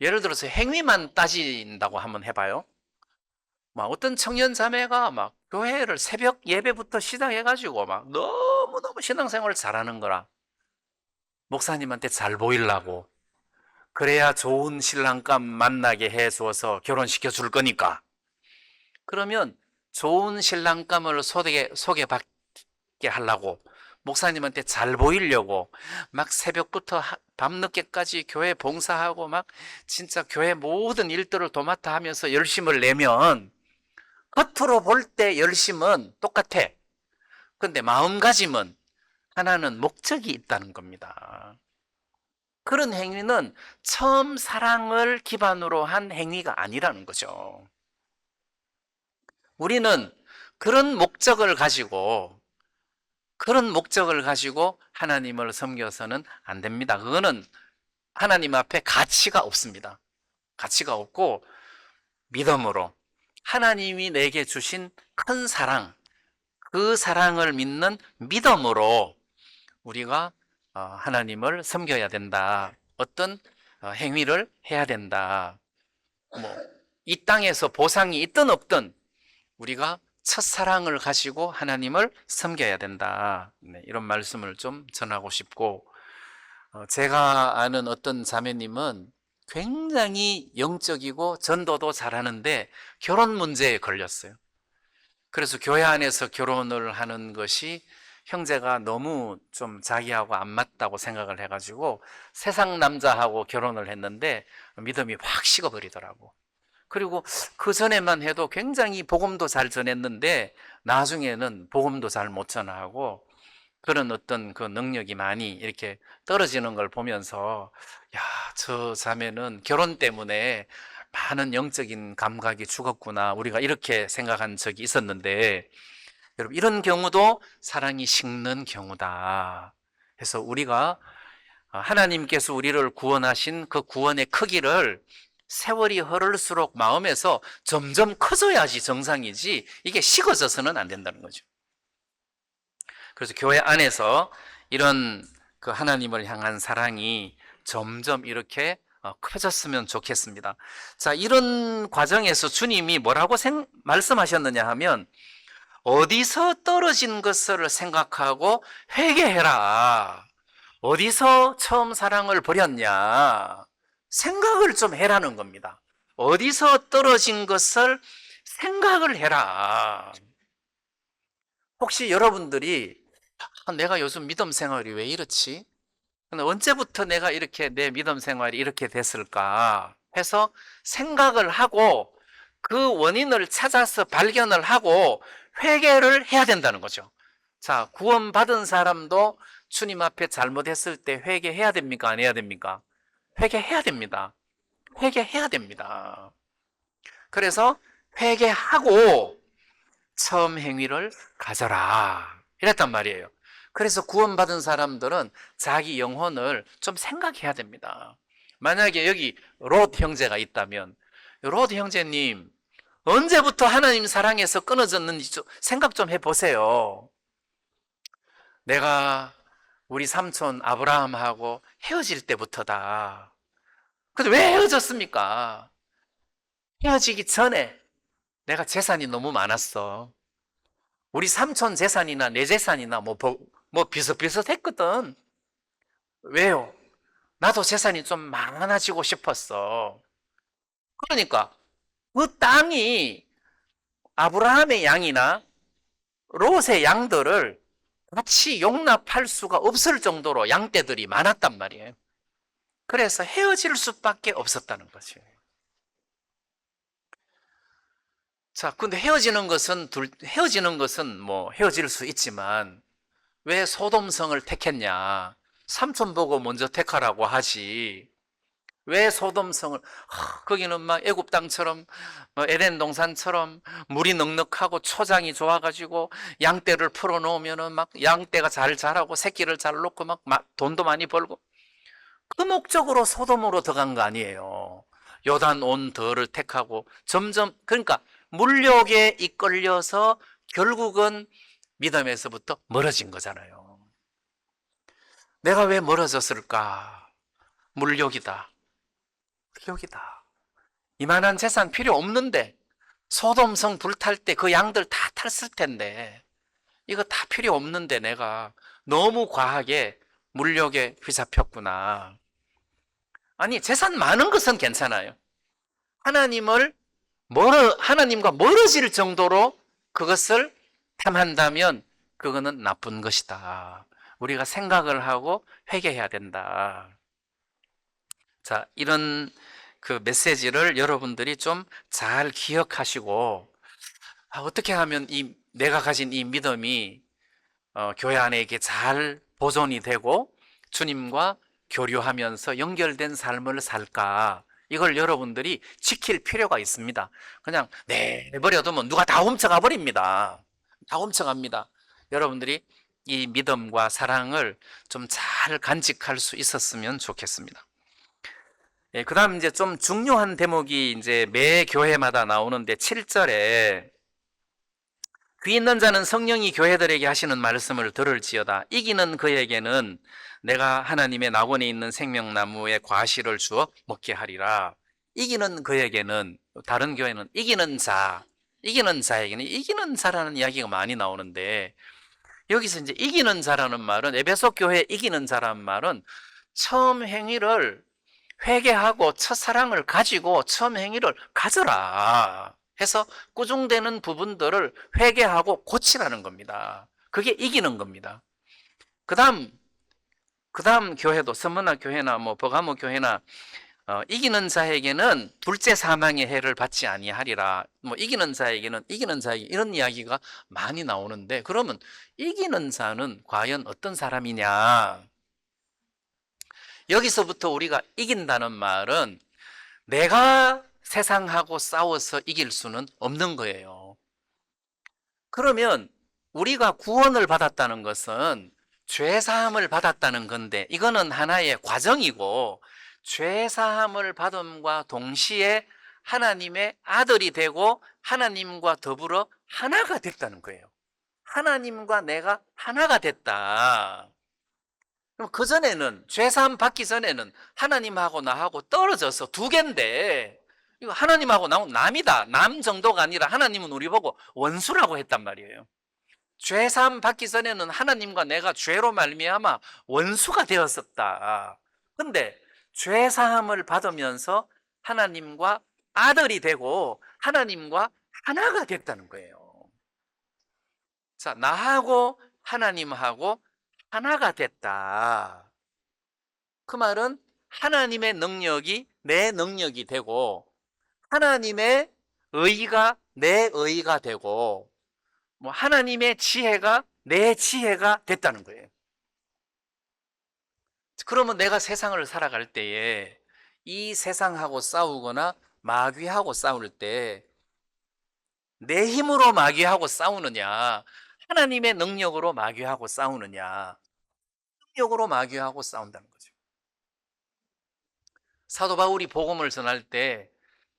예를 들어서 행위만 따진다고 한번 해봐요. 막 어떤 청년 자매가 막 교회를 새벽 예배부터 시작해가지고 막 너무너무 신앙생활을 잘하는 거라. 목사님한테 잘 보이려고. 그래야 좋은 신랑감 만나게 해 주어서 결혼시켜 줄 거니까. 그러면 좋은 신랑감을 소개받게 하려고 목사님한테 잘 보이려고 막 새벽부터 밤늦게까지 교회 봉사하고 막 진짜 교회 모든 일들을 도맡아 하면서 열심을 내면 겉으로 볼 때 열심은 똑같아. 근데 마음가짐은 하나는 목적이 있다는 겁니다. 그런 행위는 처음 사랑을 기반으로 한 행위가 아니라는 거죠. 우리는 그런 목적을 가지고 하나님을 섬겨서는 안 됩니다. 그거는 하나님 앞에 가치가 없습니다. 가치가 없고 믿음으로 하나님이 내게 주신 큰 사랑, 그 사랑을 믿는 믿음으로 우리가 하나님을 섬겨야 된다. 어떤 행위를 해야 된다. 이 땅에서 보상이 있든 없든 우리가 첫사랑을 가지고 하나님을 섬겨야 된다. 네, 이런 말씀을 좀 전하고 싶고, 제가 아는 어떤 자매님은 굉장히 영적이고 전도도 잘하는데 결혼 문제에 걸렸어요. 그래서 교회 안에서 결혼을 하는 것이 형제가 너무 좀 자기하고 안 맞다고 생각을 해가지고 세상 남자하고 결혼을 했는데 믿음이 확 식어버리더라고. 그리고 그 전에만 해도 굉장히 복음도 잘 전했는데 나중에는 복음도 잘 못 전하고 그런 어떤 그 능력이 많이 이렇게 떨어지는 걸 보면서 야, 저 자매는 결혼 때문에 많은 영적인 감각이 죽었구나. 우리가 이렇게 생각한 적이 있었는데 여러분 이런 경우도 사랑이 식는 경우다. 그래서 우리가 하나님께서 우리를 구원하신 그 구원의 크기를 세월이 흐를수록 마음에서 점점 커져야지 정상이지 이게 식어져서는 안 된다는 거죠. 그래서 교회 안에서 이런 그 하나님을 향한 사랑이 점점 이렇게 커졌으면 좋겠습니다. 자, 이런 과정에서 주님이 뭐라고 말씀하셨느냐 하면 어디서 떨어진 것을 생각하고 회개해라. 어디서 처음 사랑을 버렸냐? 생각을 좀 해라는 겁니다. 어디서 떨어진 것을 생각을 해라. 혹시 여러분들이 내가 요즘 믿음 생활이 왜 이렇지? 언제부터 내가 이렇게 내 믿음 생활이 이렇게 됐을까? 해서 생각을 하고 그 원인을 찾아서 발견을 하고 회개를 해야 된다는 거죠. 자, 구원받은 사람도 주님 앞에 잘못했을 때 회개해야 됩니까? 안 해야 됩니까? 회개해야 됩니다. 회개해야 됩니다. 그래서 회개하고 처음 행위를 가져라 이랬단 말이에요. 그래서 구원받은 사람들은 자기 영혼을 좀 생각해야 됩니다. 만약에 여기 롯 형제가 있다면, 롯 형제님 언제부터 하나님 사랑에서 끊어졌는지 좀 생각 좀 해보세요. 내가 우리 삼촌 아브라함하고 헤어질 때부터다. 근데 왜 헤어졌습니까? 헤어지기 전에 내가 재산이 너무 많았어. 우리 삼촌 재산이나 내 재산이나 뭐 비슷비슷했거든. 왜요? 나도 재산이 좀 많아지고 싶었어. 그러니까 그 땅이 아브라함의 양이나 롯의 양들을 같이 용납할 수가 없을 정도로 양떼들이 많았단 말이에요. 그래서 헤어질 수밖에 없었다는 거죠. 자, 근데 헤어지는 것은 뭐 헤어질 수 있지만 왜 소돔성을 택했냐? 삼촌 보고 먼저 택하라고 하지. 왜 소돔성을, 거기는 막 애굽 땅처럼, 에덴 동산처럼 물이 넉넉하고 초장이 좋아가지고 양떼를 풀어놓으면은 막 양떼가 잘 자라고 새끼를 잘 놓고 막 돈도 많이 벌고 그 목적으로 소돔으로 들어간 거 아니에요. 요단 온 더를 택하고 점점, 그러니까 물욕에 이끌려서 결국은 믿음에서부터 멀어진 거잖아요. 내가 왜 멀어졌을까? 물욕이다. 물욕이다. 이만한 재산 필요 없는데 소돔성 불탈 때 그 양들 다 탔을 텐데 이거 다 필요 없는데 내가 너무 과하게 물욕에 휘잡혔구나. 아니, 재산 많은 것은 괜찮아요. 하나님과 멀어질 정도로 그것을 탐한다면 그거는 나쁜 것이다. 우리가 생각을 하고 회개해야 된다. 자, 이런 그 메시지를 여러분들이 좀 잘 기억하시고, 어떻게 하면 내가 가진 이 믿음이 교회 안에 이렇게 잘 보존이 되고 주님과 교류하면서 연결된 삶을 살까? 이걸 여러분들이 지킬 필요가 있습니다. 그냥 내버려두면 누가 다 훔쳐가 버립니다. 다 훔쳐갑니다. 여러분들이 이 믿음과 사랑을 좀 잘 간직할 수 있었으면 좋겠습니다. 예, 그 다음 이제 좀 중요한 대목이 이제 매 교회마다 나오는데 7절에 귀 있는 자는 성령이 교회들에게 하시는 말씀을 들을지어다. 이기는 그에게는 내가 하나님의 낙원에 있는 생명나무의 과실을 주어 먹게 하리라. 이기는 그에게는, 다른 교회는 이기는 자에게는, 이기는 자라는 이야기가 많이 나오는데 여기서 이제 이기는 자라는 말은, 에베소 교회 이기는 자라는 말은 처음 행위를 회개하고 첫사랑을 가지고 처음 행위를 가져라 해서 꾸중되는 부분들을 회개하고 고치라는 겁니다. 그게 이기는 겁니다. 그 다음 교회도, 서머나 교회나 뭐 버가모 교회나 이기는 자에게는 둘째 사망의 해를 받지 아니하리라. 뭐 이기는 자에게 이런 이야기가 많이 나오는데, 그러면 이기는 자는 과연 어떤 사람이냐? 여기서부터 우리가 이긴다는 말은 내가 세상하고 싸워서 이길 수는 없는 거예요. 그러면 우리가 구원을 받았다는 것은 죄사함을 받았다는 건데, 이거는 하나의 과정이고, 죄사함을 받음과 동시에 하나님의 아들이 되고 하나님과 더불어 하나가 됐다는 거예요. 하나님과 내가 하나가 됐다. 그럼 그전에는, 죄사함 받기 전에는 하나님하고 나하고 떨어져서 두 개인데, 이거 하나님하고 나하고 남이다. 남 정도가 아니라 하나님은 우리 보고 원수라고 했단 말이에요. 죄사함 받기 전에는 하나님과 내가 죄로 말미암아 원수가 되었었다. 근데 죄사함을 받으면서 하나님과 아들이 되고 하나님과 하나가 됐다는 거예요. 자, 나하고 하나님하고 하나가 됐다. 그 말은 하나님의 능력이 내 능력이 되고 하나님의 의가 내 의가 되고 뭐 하나님의 지혜가 내 지혜가 됐다는 거예요. 그러면 내가 세상을 살아갈 때에 이 세상하고 싸우거나 마귀하고 싸울 때 내 힘으로 마귀하고 싸우느냐, 하나님의 능력으로 마귀하고 싸우느냐, 능력으로 마귀하고 싸운다는 거죠. 사도 바울이 복음을 전할 때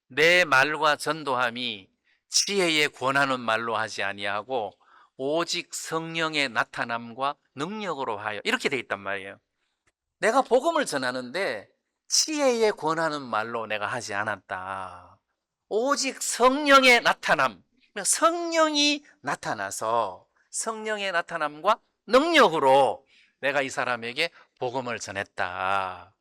내 말과 전도함이 지혜에 권하는 말로 하지 아니하고 오직 성령의 나타남과 능력으로 하여, 이렇게 돼 있단 말이에요. 내가 복음을 전하는데 지혜에 권하는 말로 내가 하지 않았다. 오직 성령의 나타남, 성령이 나타나서 성령의 나타남과 능력으로 내가 이 사람에게 복음을 전했다.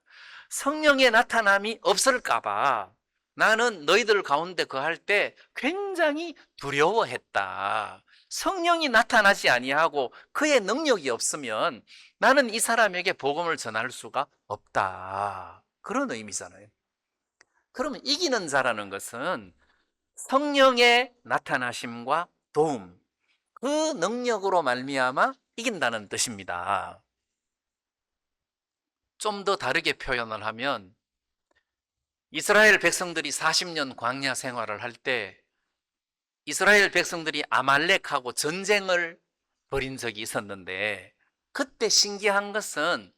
성령의 나타남이 없을까봐 나는 너희들 가운데 거할 때 굉장히 두려워했다. 성령이 나타나지 아니하고 그의 능력이 없으면 나는 이 사람에게 복음을 전할 수가 없다. 그런 의미잖아요. 그러면 이기는 자라는 것은 성령의 나타나심과 도움, 그 능력으로 말미암아 이긴다는 뜻입니다. 좀 더 다르게 표현을 하면 이스라엘 백성들이 40년 광야 생활을 할 때 이스라엘 백성들이 아말렉하고 전쟁을 벌인 적이 있었는데, 그때 신기한 것은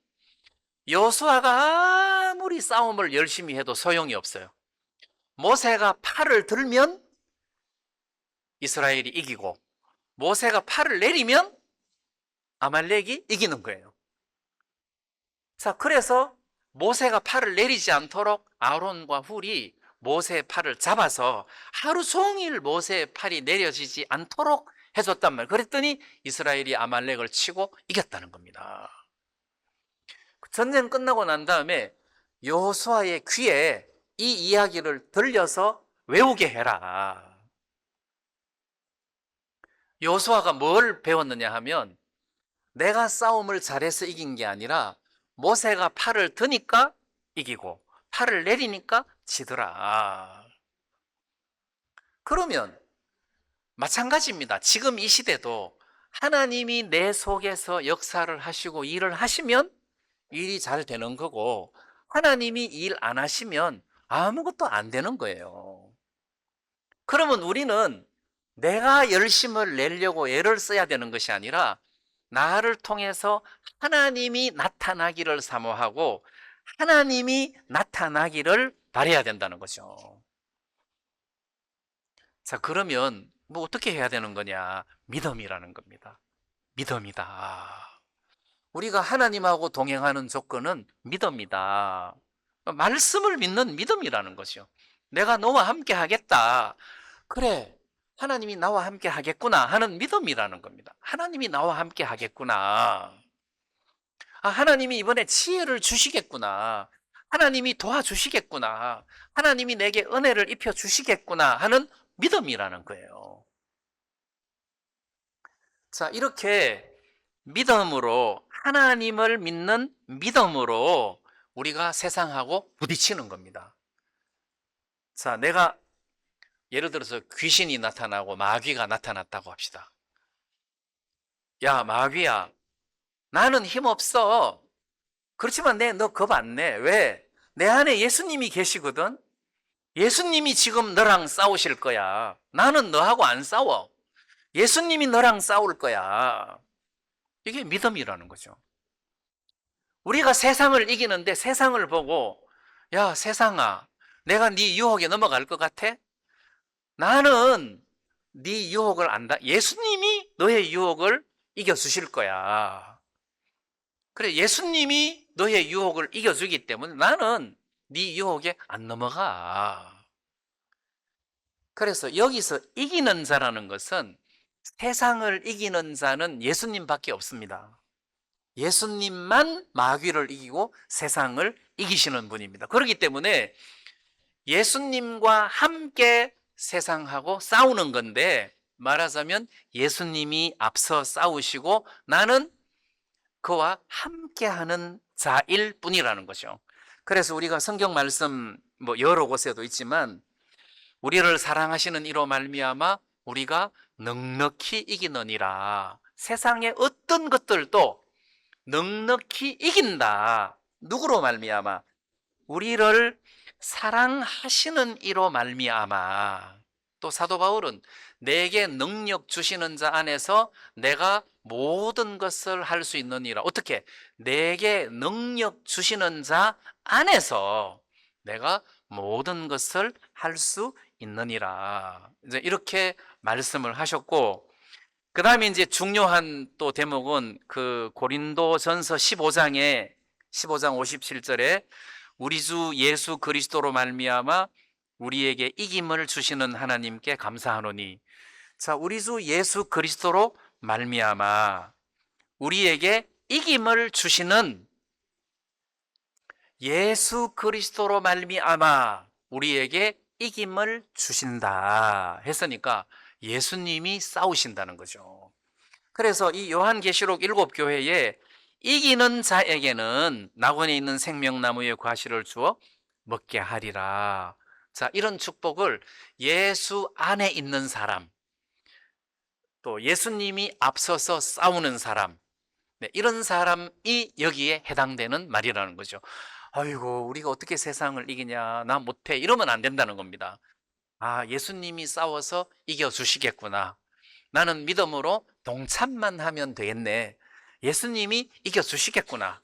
여호수아가 아무리 싸움을 열심히 해도 소용이 없어요. 모세가 팔을 들면 이스라엘이 이기고 모세가 팔을 내리면 아말렉이 이기는 거예요. 자, 그래서 모세가 팔을 내리지 않도록 아론과 훌이 모세의 팔을 잡아서 하루 종일 모세의 팔이 내려지지 않도록 해줬단 말이에요. 그랬더니 이스라엘이 아말렉을 치고 이겼다는 겁니다. 전쟁 끝나고 난 다음에 여호수아의 귀에 이 이야기를 들려서 외우게 해라. 여호수아가 뭘 배웠느냐 하면 내가 싸움을 잘해서 이긴 게 아니라 모세가 팔을 드니까 이기고 팔을 내리니까 지더라. 그러면 마찬가지입니다. 지금 이 시대도 하나님이 내 속에서 역사를 하시고 일을 하시면 일이 잘 되는 거고, 하나님이 일 안 하시면 아무것도 안 되는 거예요. 그러면 우리는 내가 열심을 내려고 애를 써야 되는 것이 아니라 나를 통해서 하나님이 나타나기를 사모하고 하나님이 나타나기를 바라야 된다는 거죠. 자, 그러면 뭐 어떻게 해야 되는 거냐? 믿음이라는 겁니다. 믿음이다. 우리가 하나님하고 동행하는 조건은 믿음이다. 말씀을 믿는 믿음이라는 것이요. 내가 너와 함께 하겠다. 그래, 하나님이 나와 함께 하겠구나 하는 믿음이라는 겁니다. 하나님이 나와 함께 하겠구나. 아, 하나님이 이번에 지혜를 주시겠구나. 하나님이 도와주시겠구나. 하나님이 내게 은혜를 입혀주시겠구나 하는 믿음이라는 거예요. 자, 이렇게 믿음으로, 하나님을 믿는 믿음으로 우리가 세상하고 부딪히는 겁니다. 자, 내가 예를 들어서 귀신이 나타나고 마귀가 나타났다고 합시다. 야, 마귀야, 나는 힘없어. 그렇지만 너 겁 안 내. 왜? 내 안에 예수님이 계시거든. 예수님이 지금 너랑 싸우실 거야. 나는 너하고 안 싸워. 예수님이 너랑 싸울 거야. 이게 믿음이라는 거죠. 우리가 세상을 이기는데 세상을 보고, 야, 세상아, 내가 네 유혹에 넘어갈 것 같아? 나는 네 유혹을 안다. 예수님이 너의 유혹을 이겨주실 거야. 그래, 예수님이 너의 유혹을 이겨주기 때문에 나는 네 유혹에 안 넘어가. 그래서 여기서 이기는 자라는 것은, 세상을 이기는 자는 예수님밖에 없습니다. 예수님만 마귀를 이기고 세상을 이기시는 분입니다. 그렇기 때문에 예수님과 함께 세상하고 싸우는 건데, 말하자면 예수님이 앞서 싸우시고 나는 그와 함께하는 자일 뿐이라는 거죠. 그래서 우리가 성경 말씀 여러 곳에도 있지만, 우리를 사랑하시는 이로 말미암아 우리가 넉넉히 이기느니라. 세상의 어떤 것들도 넉넉히 이긴다. 누구로 말미암아? 우리를 사랑하시는 이로 말미암아. 또 사도 바울은 내게 능력 주시는 자 안에서 내가 모든 것을 할 수 있느니라. 어떻게? 내게 능력 주시는 자 안에서 내가 모든 것을 할 수 있느니라. 이제 이렇게 말씀을 하셨고, 그 다음에 이제 중요한 또 대목은 그 고린도전서 15장 57절에 우리 주 예수 그리스도로 말미암아 우리에게 이김을 주시는 하나님께 감사하노니. 자, 우리 주 예수 그리스도로 말미암아 우리에게 이김을 주시는, 예수 그리스도로 말미암아 우리에게 이김을 주신다 했으니까 예수님이 싸우신다는 거죠. 그래서 이 요한계시록 7교회에 이기는 자에게는 낙원에 있는 생명나무의 과실을 주어 먹게 하리라. 자, 이런 축복을 예수 안에 있는 사람, 또 예수님이 앞서서 싸우는 사람, 네, 이런 사람이 여기에 해당되는 말이라는 거죠. 아이고, 우리가 어떻게 세상을 이기냐, 나 못해, 이러면 안 된다는 겁니다. 아, 예수님이 싸워서 이겨주시겠구나. 나는 믿음으로 동참만 하면 되겠네. 예수님이 이겨주시겠구나.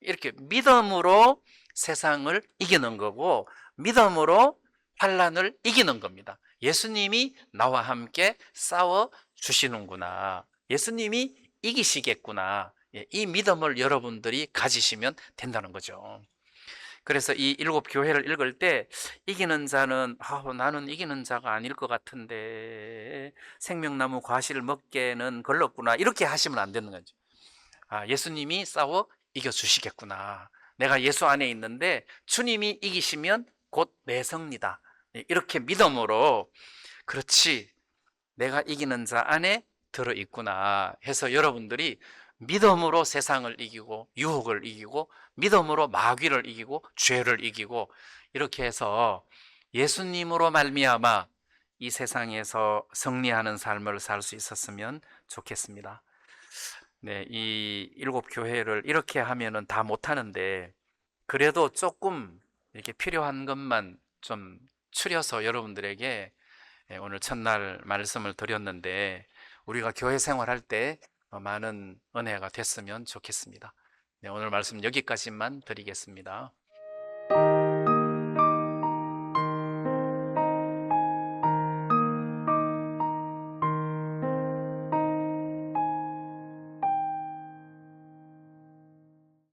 이렇게 믿음으로 세상을 이기는 거고, 믿음으로 환난을 이기는 겁니다. 예수님이 나와 함께 싸워 주시는구나. 예수님이 이기시겠구나. 이 믿음을 여러분들이 가지시면 된다는 거죠. 그래서 이 7교회를 읽을 때 이기는 자는 나는 이기는 자가 아닐 것 같은데 생명나무 과실을 먹게는 걸렀구나, 이렇게 하시면 안 되는 거죠. 예수님이 싸워 이겨주시겠구나. 내가 예수 안에 있는데 주님이 이기시면 곧 내 승리다. 이렇게 믿음으로, 그렇지, 내가 이기는 자 안에 들어있구나 해서 여러분들이 믿음으로 세상을 이기고 유혹을 이기고 믿음으로 마귀를 이기고 죄를 이기고, 이렇게 해서 예수님으로 말미암아 이 세상에서 승리하는 삶을 살 수 있었으면 좋겠습니다. 네, 이 7교회를 이렇게 하면은 다 못하는데 그래도 조금 이렇게 필요한 것만 좀 추려서 여러분들에게 오늘 첫날 말씀을 드렸는데, 우리가 교회 생활할 때 많은 은혜가 됐으면 좋겠습니다. 네, 오늘 말씀 여기까지만 드리겠습니다.